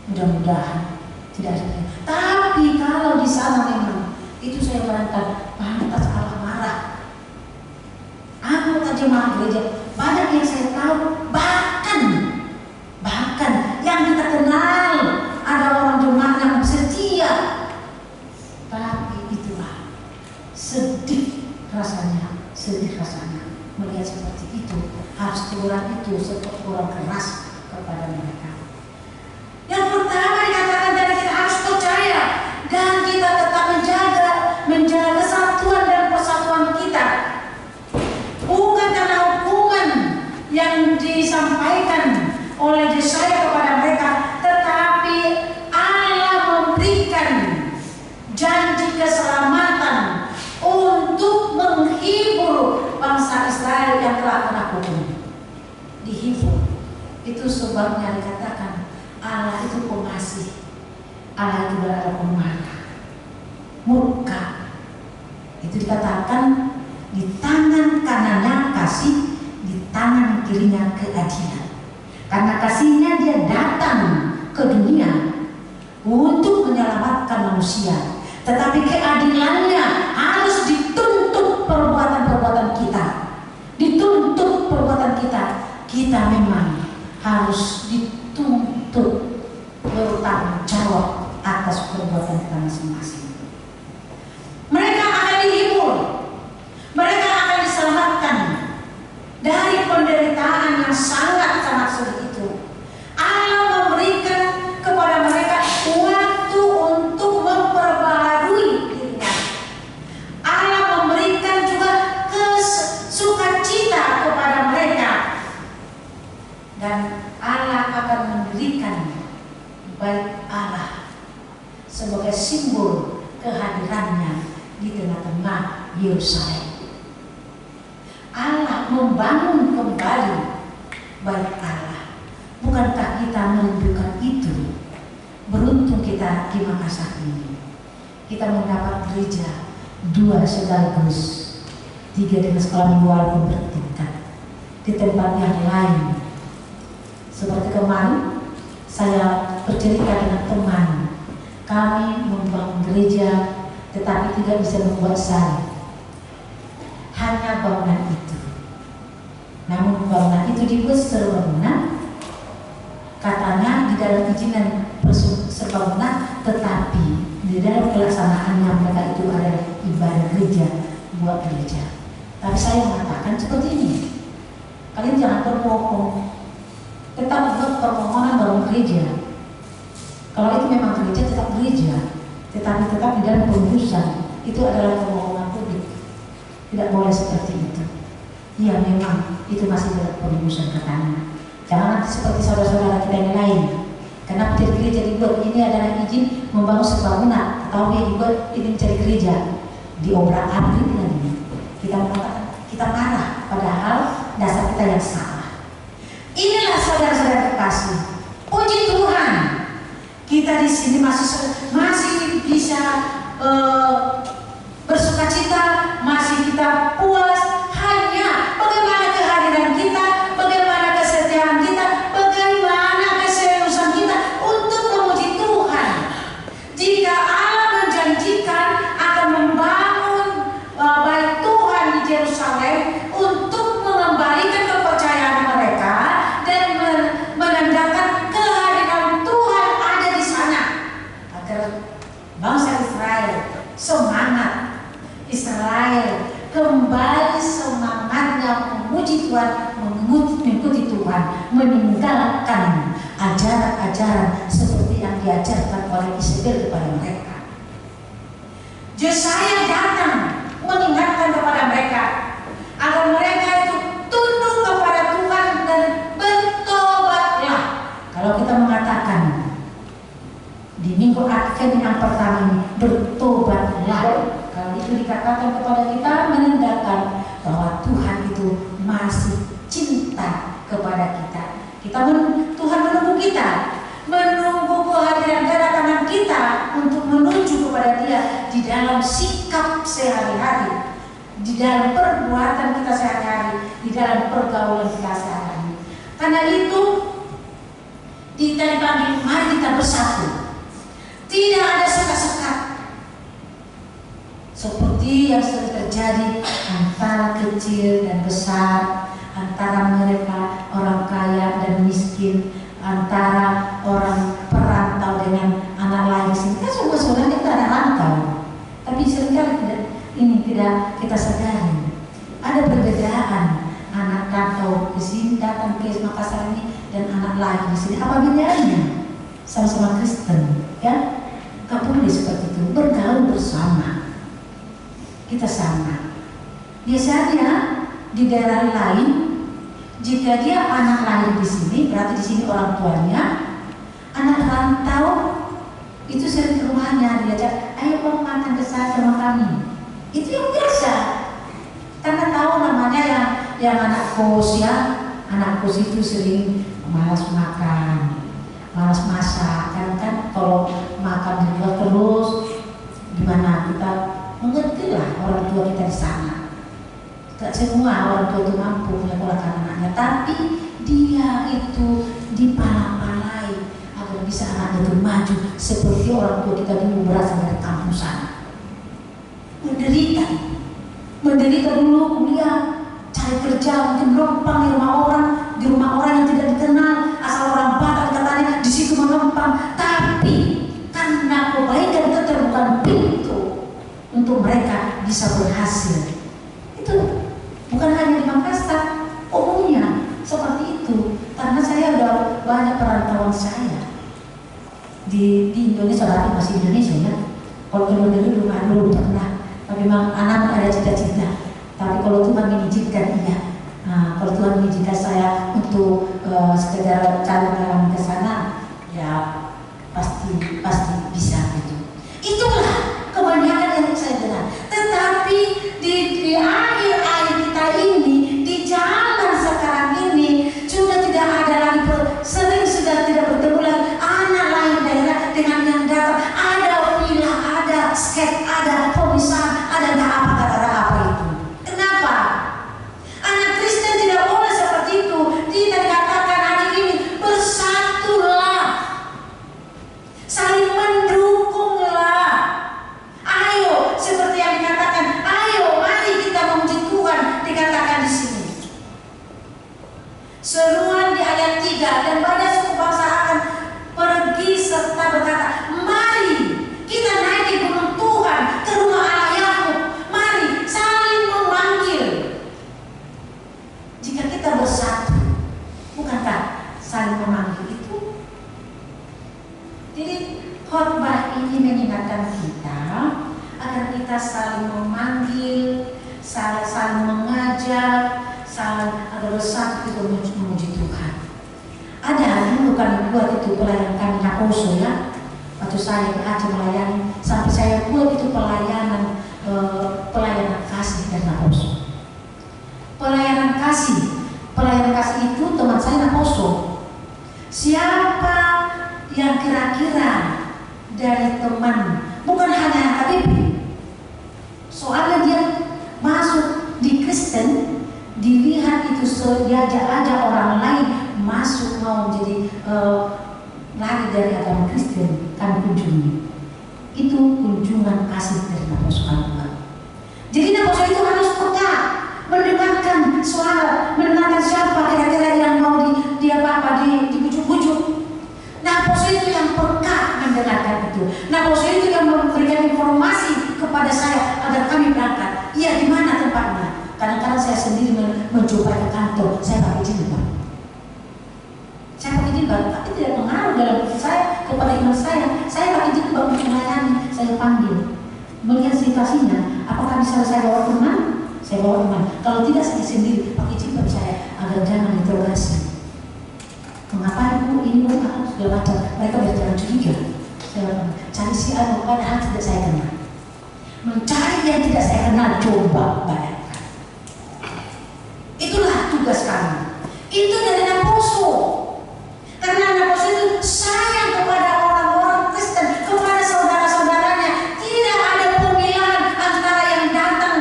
Mudah-mudahan tidak ada. Tapi kalau di sana memang itu saya barangkali pantas Allah marah. Anggota jemaat gereja banyak yang saya tahu, bahkan yang kita kenal ada orang jemaat yang setia. Tapi itulah sedih rasanya melihat seperti itu. Harus teguran itu seperti orang keras kepada mereka. Yang pertama dikatakan dari kita harus percaya dan kita tetap menjaga kesatuan dan persatuan kita. Bukan karena hukuman yang disampaikan oleh Yesaya kepada mereka, tetapi Allah memberikan janji keselamatan untuk menghibur bangsa Israel yang telah kena hukum. Dihibur. Itu sebabnya dikatakan Allah itu pengasih, Allah itu adalah pemarah, murka. Itu dikatakan di tangan kanannya kasih, di tangan kirinya keadilan. Karena kasihnya dia datang ke dunia untuk menyelamatkan manusia, tetapi keadilannya harus dituntut perbuatan-perbuatan kita. Dituntut perbuatan kita. Kita memang harus dituntut bertanggung jawab masing-masing. Mereka akan dihibur, mereka akan diselamatkan dari penderitaan yang sangat-sangat sulit itu. Allah memberikan kepada mereka waktu untuk memperbaharui dirinya. Allah memberikan juga sukacita kepada mereka, dan Allah akan mendirikan bait Allah sebagai simbol kehadirannya di tengah-tengah Yerusalem. Allah membangun kembali bait Allah. Bukankah kita menunjukkan itu? Beruntung kita di Makassar ini. Kita mendapat gereja 2 sekaligus, 3 dengan sekolah minggu walaupun bertingkat. Di tempat yang lain, seperti kemarin saya bercerita dengan teman, kami membangun gereja tetapi tidak bisa membuat salib, hanya bangunan itu. Namun bangunan itu dibuat serbangunan, katanya di dalam izinan serbangunan, tetapi di dalam pelaksanaannya mereka itu adalah ibadah gereja, buat gereja. Tapi saya mengatakan seperti ini, kalian jangan berbohong, tetap buat permohonan bangun gereja. Kalau itu memang gereja, tetap gereja, tetapi tetap di dalam pengurusan itu adalah permohonan publik. Tidak boleh seperti itu. Iya, memang itu masih dalam pengurusan katanya. Jangan nanti seperti saudara-saudara kita yang lain. Karena menjadi gereja dibuat ini adalah izin membangun sebangunan, atau dia dibuat ini mencari gereja di obrak-abrik ini. Kita mengatakan, kita marah, padahal dasar kita yang salah. Inilah saudara-saudara terkasih, puji Tuhan, kita di sini masih bisa bersukacita, masih kita puas. Hanya bagaimana kehadiran kita, bagaimana kesetiaan kita, bagaimana keseriusan kita untuk memuji Tuhan. Jika Allah menjanjikan akan membangun bait Tuhan di Yerusalem untuk mengembalikan kepercayaan mereka dan menandakan kehadiran Tuhan ada di sana, agar bangsa Israel semangat, Israel kembali semangatnya memuji Tuhan, mengikuti Tuhan, meninggalkan ajaran-ajaran seperti yang diajarkan oleh Isabel kepada mereka. Yesaya datang mengingatkan kepada mereka agar mereka itu tunduk kepada Tuhan dan bertobatlah. Kalau kita mengatakan di minggu Advent yang pertama ini, bertobatlah. Kalau itu dikatakan kepada kita, menandakan bahwa Tuhan itu masih cinta kepada kita. Tuhan menunggu kita, menunggu kehadiran kedatangan kita untuk menuju kepada Dia di dalam sikap sehari-hari, di dalam perbuatan kita sehari-hari, di dalam pergaulan kita sehari-hari. Karena itu kita dipanggil, mari kita bersatu. Tidak ada sekat-sekat seperti yang sering terjadi antara kecil dan besar, antara mereka orang kaya dan miskin, antara orang perantau dengan anak lain di sini. Kan semua saudara kita ada rantau, tapi seringkali tidak kita sadari ada perbedaan anak rantau di sini datang ke Makassar ini dan anak lain di sini. Apa bedanya? Sama-sama Kristen, ya? Gak boleh seperti itu. Bergaul bersama. Kita sama. Biasanya di daerah lain, jika dia anak lahir di sini, berarti di sini orang tuanya. Anak rantau itu sering ke rumahnya, diajak, ayo kamu makan ke sana sama kami. Itu yang biasa. Karena tahu namanya yang anak kos, ya, anak kos itu sering malas makan, malas masak. Kan kalau makan di luar terus, gimana kita mengerti lah orang tua kita di sana. Tidak semua orang tua itu mampu menyekolahkan anaknya, tapi dia itu dipala-palai agar bisa anaknya itu maju seperti orang tua kita dulu berasal dari kampung sana. Menderita dulu kuliah, cari kerja, mungkin numpang di rumah orang yang tidak dikenal, asal orang Batak katanya di situ menumpang. Tapi karena kebaikan keterbukaan untuk mereka bisa berhasil. Itu bukan hanya di Makassar, umumnya seperti itu. Karena saya udah banyak perantauan saya di Indonesia, berarti masih Indonesia ya. Kalau keluar dulu belum pernah, tapi memang anak ada cita-cita. Tapi kalau Tuhan mengizinkan, iya. Nah, kalau Tuhan mengizinkan saya untuk sekedar jalan ke sana, ya pasti bisa gitu. Itulah kebanyakan yang saya dengar. Tetapi di akhir kita ini, di zaman sekarang ini sudah tidak ada lagi, sering sudah tidak bertemu lagi anak lain daerah dengan yang datang. Ada villa, ada skate, ada pemisahan, ada apa itu. Kenapa? Anak Kristen tidak boleh seperti itu. Tidak dikatakan hari ini bersatulah, saling mendukunglah. Ayo, seperti yang dikatakan, ayo mari kita memuji Tuhan, dikatakan di sini. Seruan di ayat 3, dan banyak suku bangsa akan pergi serta berkata, mari kita naik di gunung Tuhan, ke rumah Allah Yakub. Mari saling memanggil. Jika kita bersatu, bukankah saling memanggil itu? Jadi khotbah ini mengingatkan kita agar kita saling memanggil, saling mengajak, agar bersatu kita memuji Tuhan. Ada dulu kami buat itu pelayanan kami Naposo ya. Waktu saya ke Aceh melayani, sampai saya buat itu pelayanan kasih dan Naposo. Pelayanan kasih itu teman saya Naposo. Siapa yang kira-kira dari teman, bukan hanya KBP, soalnya dia masuk di Kristen, dilihat itu diajak-ajak orang lain masuk mau menjadi lari dari agama Kristen, kami kunjungi. Itu kunjungan kasih dari Naposo Tuhan. Jadi Naposo itu harus peka, mendengarkan suara, mendengarkan siapa kira-kira yang mau dibujuk-bujuk. Naposo itu yang peka mendengarkan itu. Naposo itu yang memberikan informasi kepada saya agar kami berangkat. Iya, di mana tempatnya? Kadang-kadang saya sendiri mencoba ke kantor, saya pakai jilbab. Saya pakai jilbab, tapi tidak pengaruh dalam saya kepada iman saya. Saya pakai jilbab untuk melayani, saya panggil. Melihat situasinya, apakah bisa saya bawa teman? Saya bawa teman. Kalau tidak, saya sendiri pakai jilbab saya agar jangan interogasi. Mengapa ibu ini bukan segala macam? Mereka biar jangan curiga. Saya cari si anu padahal tidak saya kenal. Mencari yang tidak saya kenal, coba bayangkan. Itulah tugas kami. Itu dari Naposo. Karena Naposo itu sayang kepada orang-orang Kristen, kepada saudara-saudaranya. Tidak ada pemilahan antara yang datang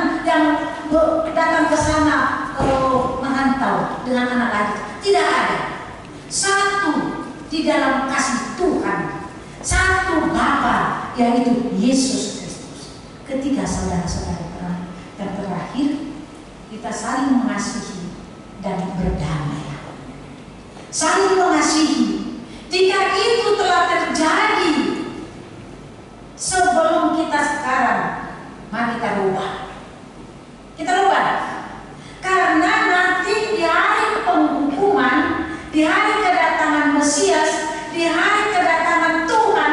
ke sana merantau dengan anak lagi. Tidak ada. Satu di dalam kasih Tuhan, satu Bapa, yaitu Yesus Kristus. Ketiga saudara-saudara yang terakhir, kita saling mengasihi dan berdamai. Saling mengasihi. Jika itu telah terjadi sebelum kita sekarang, mari kita rubah. Kita rubah. Karena nanti di hari penghukuman, di hari kedatangan Mesias, di hari kedatangan Tuhan,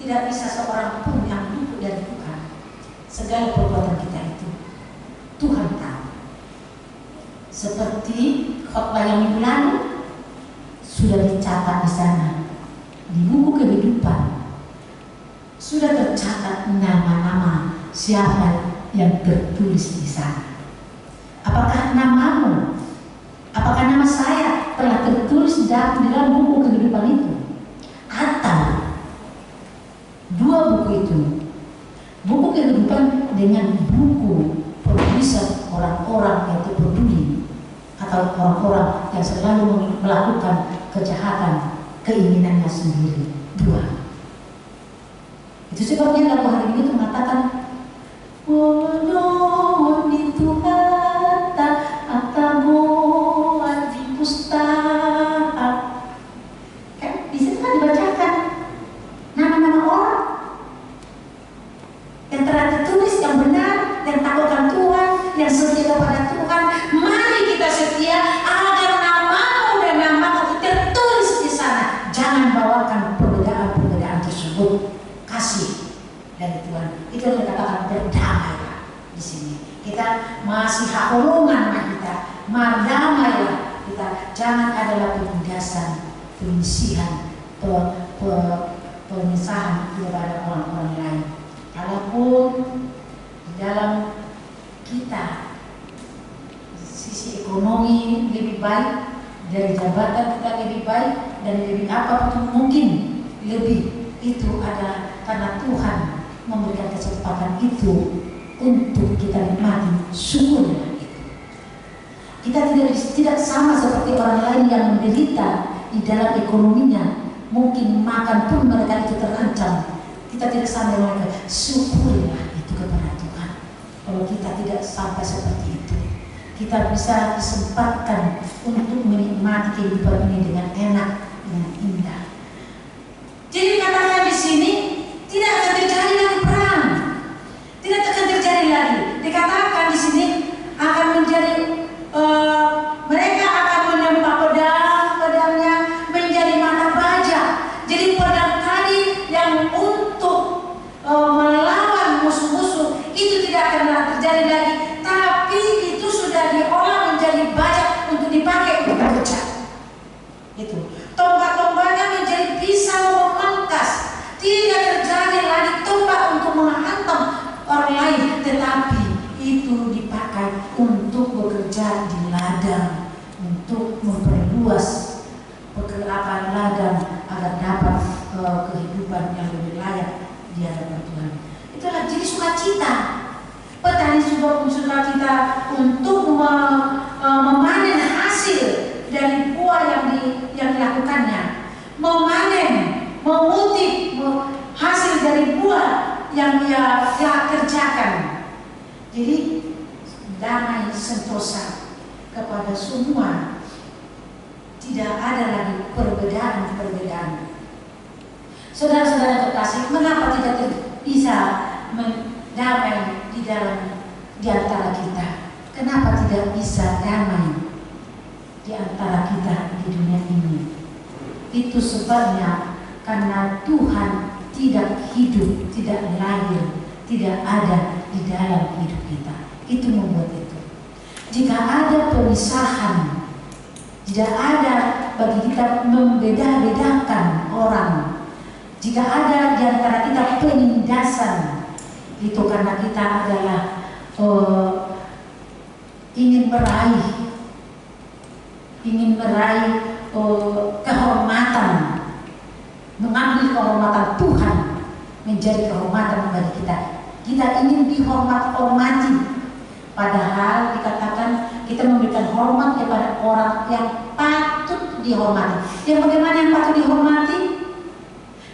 tidak bisa seorang pun yang luput dari Tuhan. Segala perbuatan kita itu Tuhan tahu. Seperti khotbah yang minggu lalu sudah dicatat di sana di buku kehidupan, sudah tercatat nama-nama siapa yang tertulis di sana. Apakah namamu, apakah nama saya telah tertulis di dalam buku kehidupan itu? Atau dua buku itu, buku kehidupan dengan buku penulisan orang-orang yang peduli atau orang-orang yang selalu melakukan kejahatan keinginannya sendiri. Dua. Itu sebabnya lagu hari ini mengatakan Wono di Tuhan atamu di pustaka. Kan di situ kan dibacakan nama-nama orang. masih hakolongan kita, mardamailah kita. Jangan adalah penindasan, penyisihan, pemisahan kepada orang-orang lain. Kalaupun di dalam kita sisi ekonomi lebih baik, dari jabatan kita lebih baik, dan lebih apapun mungkin lebih, itu adalah karena Tuhan memberikan kesempatan itu untuk kita nikmati. Syukurlah itu. Kita tidak sama seperti orang lain yang menderita di dalam ekonominya, mungkin makan pun mereka itu terancam. Kita tidak sama dengan mereka. Syukurlah itu kepada Tuhan. Kalau kita tidak sampai seperti itu, kita bisa disempatkan untuk menikmati kehidupan ini dengan enak, dengan indah. Jadi katakan di sini tidak akan terjadi lagi perang, tidak akan terjadi lagi. Dikatakan di sini akan menjadi mereka akan menempa pedangnya menjadi mata baja. Jadi pedang tadi yang untuk melawan musuh-musuh itu tidak akan terjadi lagi, tapi itu sudah diolah menjadi baja untuk dipakai untuk bekerja. Itu tombak-tombaknya menjadi pisau memangkas. Tidak terjadi lagi tombak untuk menghantam orang lain, tetapi itu dipakai untuk bekerja di ladang, untuk memperluas pekerjaan ladang agar dapat kehidupan yang lebih layak di hadapan Tuhan. Itulah jadi sukacita. Petani juga sukacita untuk memanen hasil dari buah yang dilakukannya, memanen, mengutip hasil dari buah yang dia kerjakan. Jadi damai sentosa kepada semua, tidak ada lagi perbedaan-perbedaan. Saudara-saudara terkasih, mengapa tidak bisa damai di antara kita? Kenapa tidak bisa damai di antara kita di dunia ini? Itu sebabnya karena Tuhan tidak hidup, tidak lahir, tidak ada di dalam hidup kita. Itu membuat itu. Jika ada pemisahan, tidak ada bagi kita membeda-bedakan orang, jika ada di antara kita penindasan, itu karena kita adalah ingin meraih kehormatan, mengambil kehormatan Tuhan menjadi kehormatan bagi kita. Kita ingin dihormati, padahal dikatakan kita memberikan hormat kepada orang yang patut dihormati. Yang bagaimana yang patut dihormati?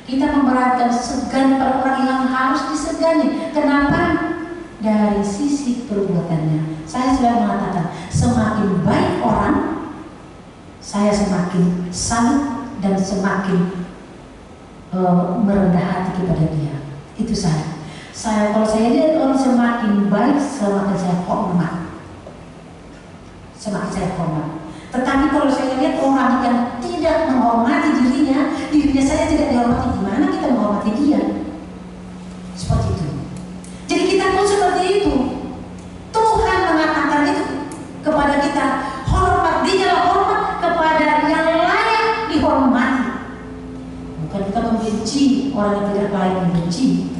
Kita memperhatikan segan pada orang yang harus disegani. Kenapa? Dari sisi perbuatannya. Saya sudah mengatakan, semakin baik orang, saya semakin salut dan semakin merendah hati kepada dia. Itu saya. Kalau saya lihat orang semakin baik, semakin saya hormat. Tetapi kalau saya lihat orang yang tidak menghormati dirinya saya tidak dihormati, gimana kita menghormati dia? Seperti itu. Jadi kita pun seperti itu. Tuhan mengatakan itu kepada kita, hormat, dialah hormat kepada yang layak dihormati. Bukan kita membenci orang yang tidak layak membenci,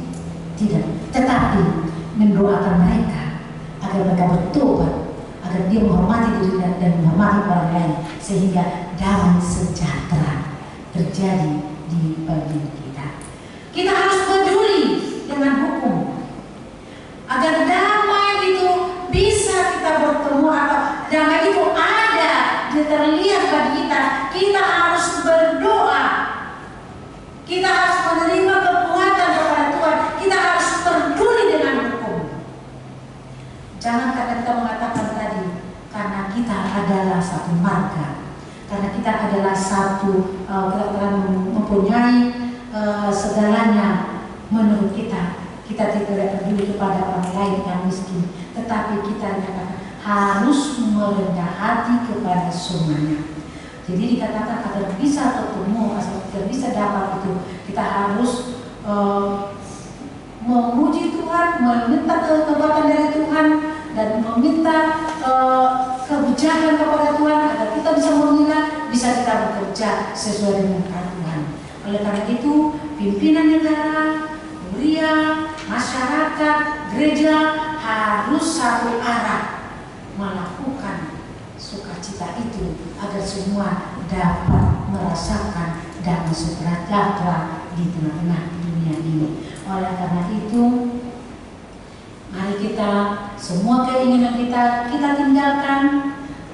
tidak. Tetapi mendoakan mereka agar mereka bertobat, agar dia menghormati dirinya dan menghormati orang lain, sehingga damai sejahtera terjadi di bagian kita. Kita harus peduli dengan hukum agar damai itu bisa kita bertemu, atau damai itu ada, terlihat bagi kita. Kita harus berdoa, kita harus menerima kekuatan kepada Tuhan, kita harus peduli dengan hukum. Jangan karena kita mengatakan tadi, karena kita adalah satu marga, karena kita adalah satu, kita telah mempunyai segalanya menurut kita. Kita tidak peduli kepada orang lain yang miskin, tetapi kita harus merendah hati kepada semuanya. Jadi dikatakan agar bisa ketemu, agar bisa dapat itu, kita harus memuji Tuhan, meminta kekuatan dari Tuhan, dan meminta kebijakan kepada Tuhan agar kita bisa memilah, bisa kita bekerja sesuai dengan Tuhan. Oleh karena itu, pimpinan negara, gereja, masyarakat, gereja harus satu arah melakukan sukacita itu agar semua dapat merasakan damai sejahtera di tengah-tengah dunia ini. Oleh karena itu, mari kita semua keinginan kita tinggalkan,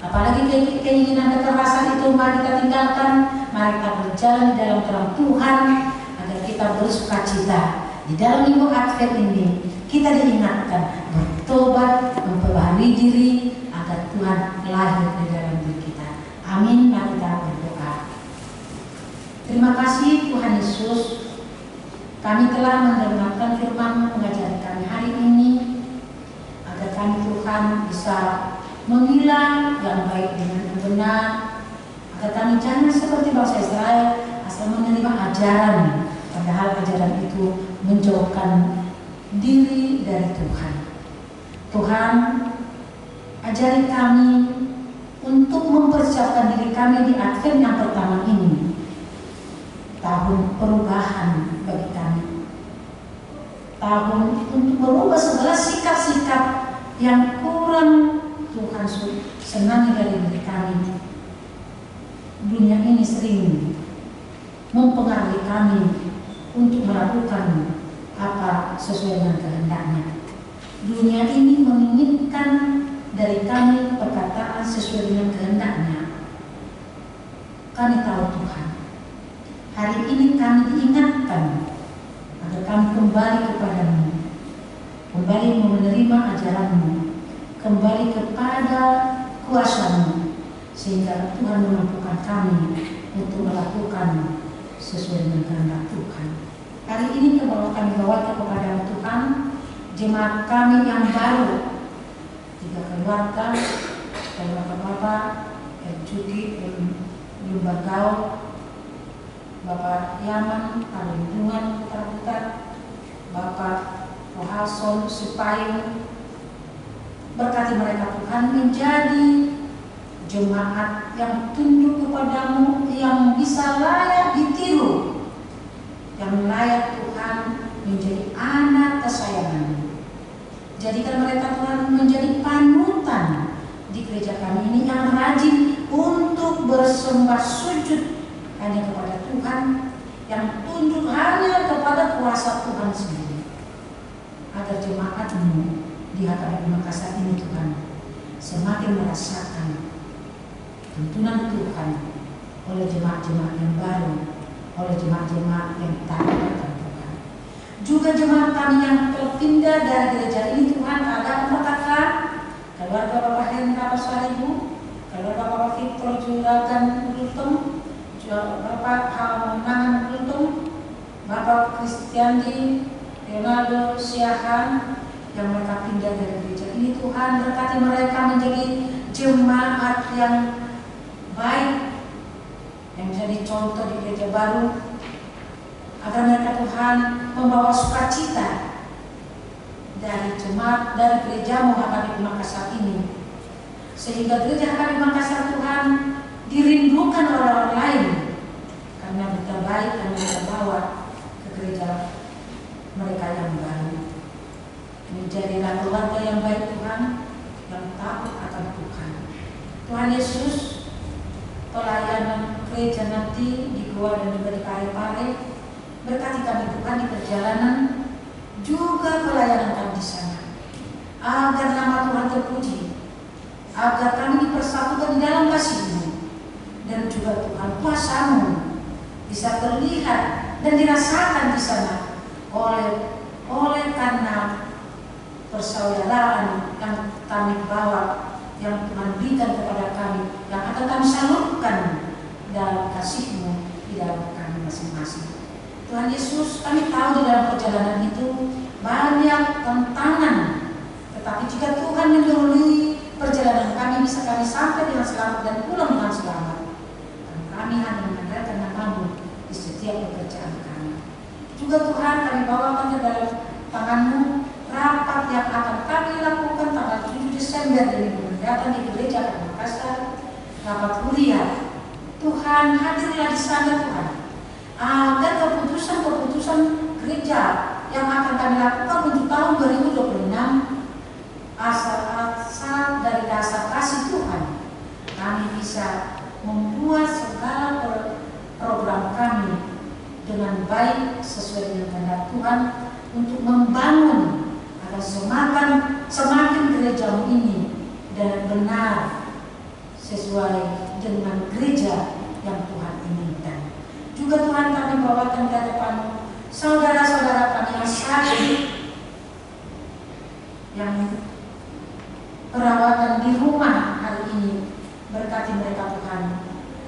apalagi keinginan kekerasan itu mari kita tinggalkan. Mari kita berjalan di dalam terang Tuhan agar kita bersukacita. Di dalam minggu Advent ini kita diingatkan bertobat, memperbaharui diri agar Tuhan lahir di dalam diri kita. Amin. Mari kita berdoa. Terima kasih Tuhan Yesus, kami telah mendengarkan firman-Mu mengajari kami hari ini agar kami Tuhan bisa memilah yang baik dengan yang benar, agar kami jangan seperti bangsa Israel asal menerima ajaran padahal ajaran itu menjauhkan diri dari Tuhan. Tuhan, ajari kami untuk mempersiapkan diri kami di Advent yang pertama ini, tahun perubahan bagi kami, tahun untuk merubah segala sikap-sikap yang kurang Tuhan senangi dari diri kami. Dunia ini sering mempengaruhi kami untuk melakukan apa sesuai dengan kehendaknya. Dunia ini menginginkan dari kami perkataan sesuai dengan kehendaknya. Kami tahu Tuhan, hari ini kami diingatkan agar kami kembali kepadamu, kembali menerima ajaranmu, kembali kepada kuasa-Mu, sehingga Tuhan memampukan kami untuk melakukan sesuai dengan kehendak Tuhan. Hari ini kami bawa kepada Tuhan jemaat kami yang baru, 3 keluarga Bapak Juki Lumbagau, Bapak Yaman Alindungan Putra-Putra, Bapak Rohalson Supayung. Berkati mereka Tuhan menjadi jemaat yang tunduk kepadamu, yang bisa layak ditiru, yang layak Tuhan menjadi anak kesayangan-Mu. Jadikan mereka Tuhan menjadi panutan di gereja kami ini yang rajin untuk bersembah sujud hanya kepada Tuhan, yang tunduk hanya kepada kuasa Tuhan sendiri. Agar jemaat-Mu di HKBP Makassar ini Tuhan semakin merasakan tuntunan Tuhan oleh jemaat-jemaat yang baru, oleh jemaat-jemaat yang taat kepada Tuhan. Juga jemaat kami yang terpindah dari gereja ini Tuhan, ada Makassar, keluarga Bapak Hendra Pasaribu, keluarga Bapak Victor Juragan Kultum, Bapak Hamangan Kultum, Bapak Kristiandi Leonardo Siahan, yang mereka pindah dari gereja ini Tuhan. Berkati mereka menjadi jemaat yang baik, yang menjadi contoh di gereja baru, agar mereka Tuhan membawa sukacita dari jemaat, dari gereja-Mu HKBP Makassar ini, sehingga gereja HKBP Makassar Tuhan dirindukan oleh orang lain karena berita baik yang mereka bawa ke gereja mereka yang baru. Menjadilah keluarga yang baik Tuhan, yang takut akan Tuhan. Tuhan Yesus, pelayanan gereja nanti di Goa dan juga di Parepare, berkati kami Tuhan di perjalanan, juga pelayanan kami di sana, agar nama Tuhan terpuji, agar kami dipersatukan di dalam kasih-Mu, dan juga Tuhan kuasa-Mu bisa terlihat dan dirasakan di sana oleh karena persaudaraan yang kami bawa, yang Tuhan berikan kepada kami, yang akan kami salurkan dalam kasih-Mu di dalam kami masing-masing. Tuhan Yesus, kami tahu di dalam perjalanan itu banyak tantangan, tetapi jika Tuhan mendahului perjalanan kami, bisa kami sampai dengan selamat dan pulang dengan selamat. Dan kami hanya mengandalkan nama-Mu di setiap pekerjaan kami. Juga Tuhan, kami bawakan ke dalam tangan-Mu rapat yang akan kami lakukan tanggal 7 Desember ini mendatang di Gereja Makassar, rapat kuliah. Tuhan hadirlah di sana Tuhan, agar keputusan-keputusan gereja yang akan kami lakukan untuk tahun 2026 asal dari dasar kasih Tuhan, kami bisa membuat segala program kami dengan baik sesuai dengan kehendak Tuhan untuk membangun agar semakin gerejamu ini dan benar sesuai dengan gereja yang Tuhan inginkan. Juga Tuhan kami bawakan ke depan saudara-saudara kami yang sakit, yang perawatan di rumah hari ini. Berkati mereka Tuhan,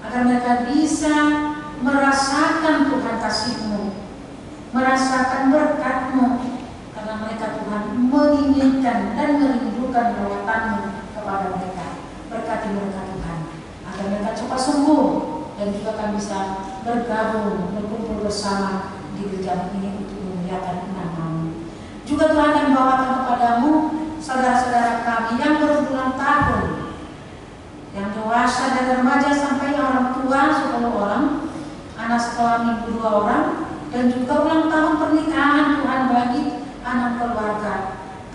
agar mereka bisa merasakan Tuhan kasih-Mu, merasakan berkat-Mu, karena mereka Tuhan menginginkan dan merindukan rawatan-Mu kepada mereka. Berkati mereka Tuhan, agar mereka cepat sembuh dan juga kami bisa bergabung, berkumpul bersama di gereja ini untuk memuliakan nama-Mu. Juga Tuhan yang bawakan kepadamu saudara-saudara kami yang berulang tahun, yang dewasa dan remaja sampai orang tua 10 orang, anak sekolah minggu 2 orang, dan juga ulang tahun pernikahan Tuhan bagi anak keluarga.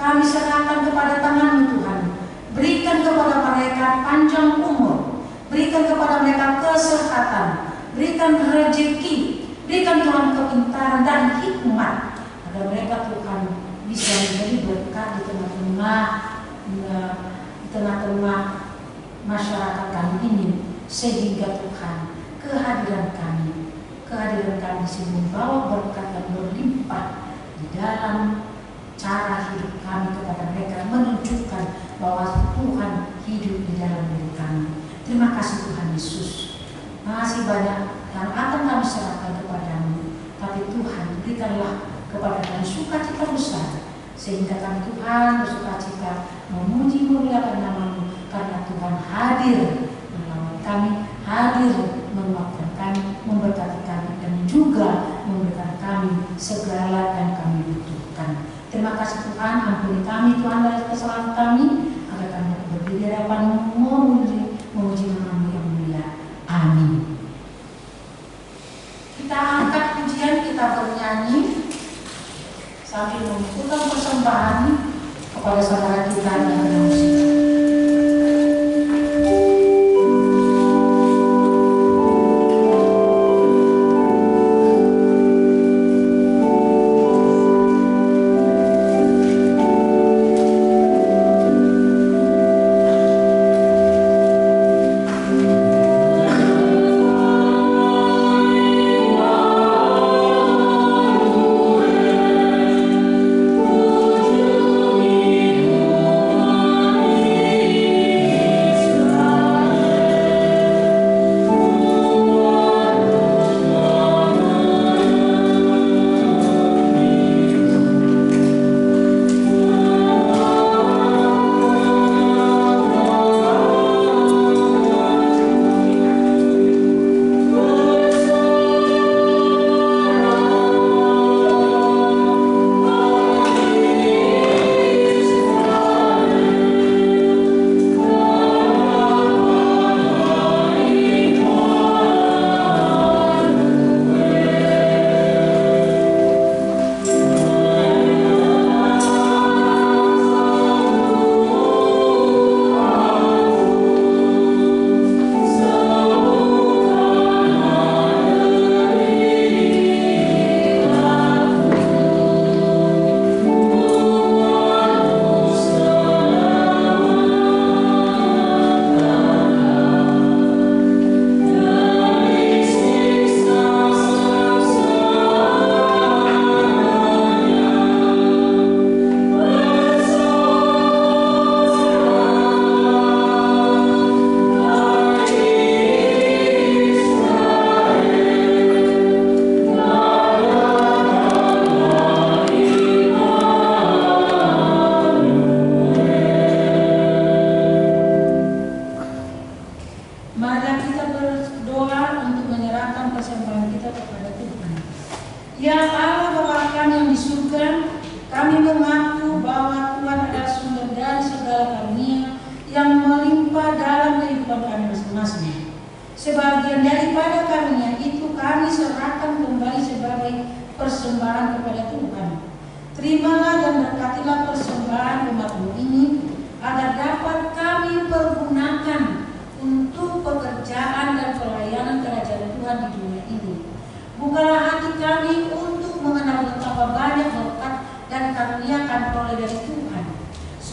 Kami serahkan kepada tangan-Mu Tuhan. Berikan kepada mereka panjang umur, berikan kepada mereka kesehatan, berikan rezeki, berikan Tuhan kepintaran dan hikmat, agar mereka Tuhan bisa menjadi berkat di tengah-tengah masyarakat kami ini, sehingga Tuhan kehadiran kami di sini membawa berkat dan berlimpah di dalam cara hidup kami kepada mereka, menunjukkan bahwa Tuhan hidup di dalam diri kami. Terima kasih Tuhan Yesus. Masih banyak yang akan kami serahkan kepadamu, tapi Tuhan berikanlah kepada kami sukacita besar, sehingga kami Tuhan bersukacita memuji memuliakan nama-Mu, karena Tuhan hadir menolong kami, hadir menguatkan kami, memberkati kami, dan juga memberikan kami segala yang kami butuhkan. Terima kasih Tuhan, ampuni kami Tuhan dari kesalahan kami, agar kami berdiri di hadapan-Mu memuji nama-Mu yang mulia. Amin. Kita angkat pujian, kita bernyanyi sambil mengumpulkan persembahan kepada saudara kita yang bermusik.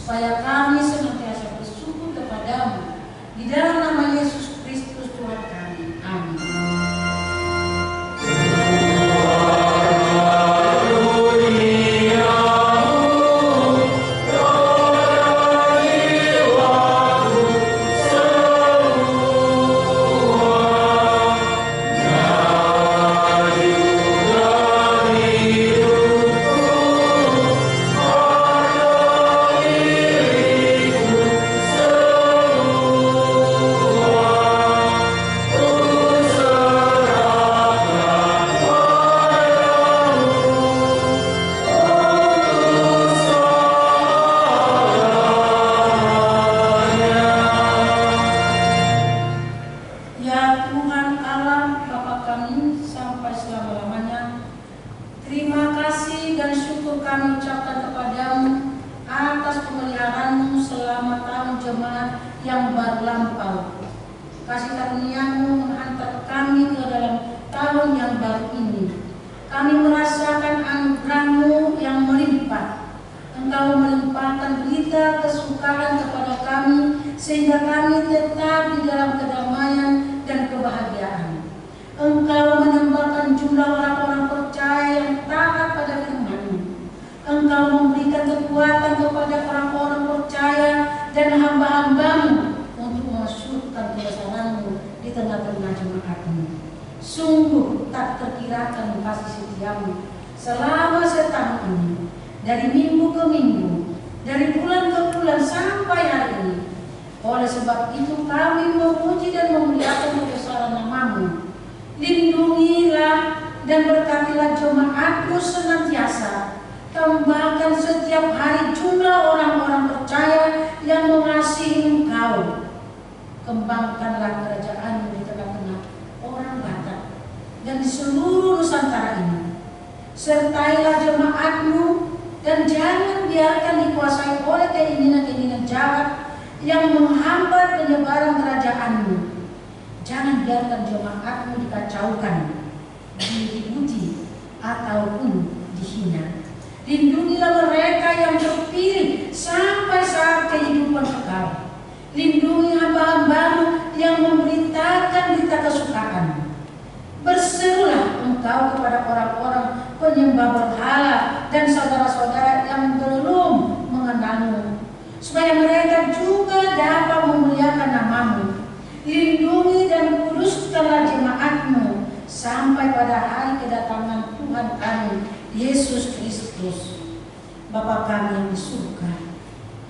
supaya kami senantiasa bersyukur kepadamu. Di dalam nama Yesus Kristus Tuhan kami. Amin. Sungguh tak terkirakan kasih setiamu selama setahun ini, dari minggu ke minggu, dari bulan ke bulan sampai hari ini. Oleh sebab itu kami memuji dan memuliakan kebesaran nama-Mu. Lindungilah dan berkatilah jemaat-Mu senantiasa. Tambahkan setiap hari jumlah orang-orang percaya yang mengasihi Engkau. Kembangkanlah kerajaan-Mu di tengah-tengah orang Batak dan di seluruh Nusantara ini. Sertailah jemaat-Mu dan jangan biarkan dikuasai oleh keinginan-keinginan jahat yang menghambat penyebaran kerajaan-Mu. Jangan biarkan jemaat-Mu dikacaukan, diributi ataupun dihina. Lindungilah mereka yang terpilih sampai saat kehidupan kekal. Lindungi hamba-hamba-Mu yang memberitakan berita kesukaan. Berserulah Engkau kepada orang-orang penyembah berhala dan saudara-saudara yang belum mengenal-Mu, supaya mereka juga dapat memuliakan nama-Mu. Lindungi dan kuduskanlah jemaat-Mu sampai pada hari kedatangan Tuhan kami, Yesus Kristus. Bapa kami yang di surga,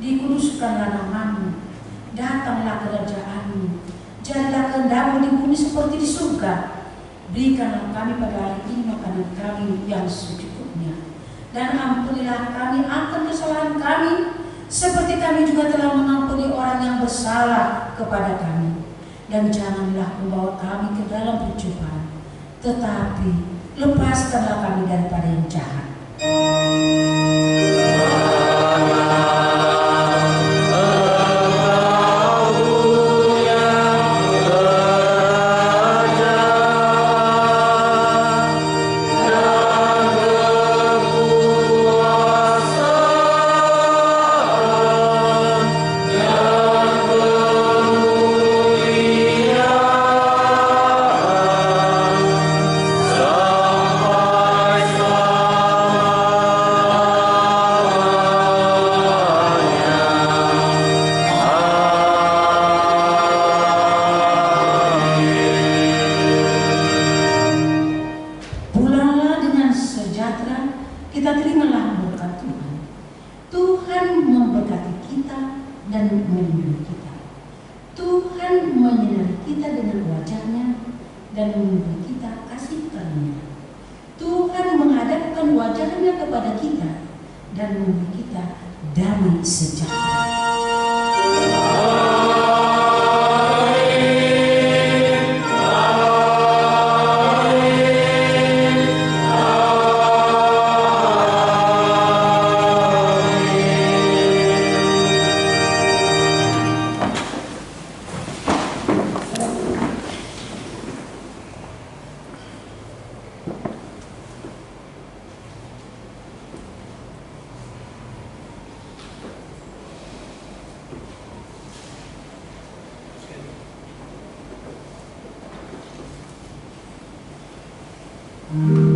dikuduskanlah nama-Mu. Datanglah kerajaan-Mu, jadilah kehendak-Mu di bumi seperti di surga. Berikanlah kami pada hari ini makanan kami yang secukupnya, dan ampunilah kami akan kesalahan kami, seperti kami juga telah mengampuni orang yang bersalah kepada kami. Dan janganlah membawa kami ke dalam pencobaan, tetapi lepaskanlah kami daripada yang jahat. Hmm.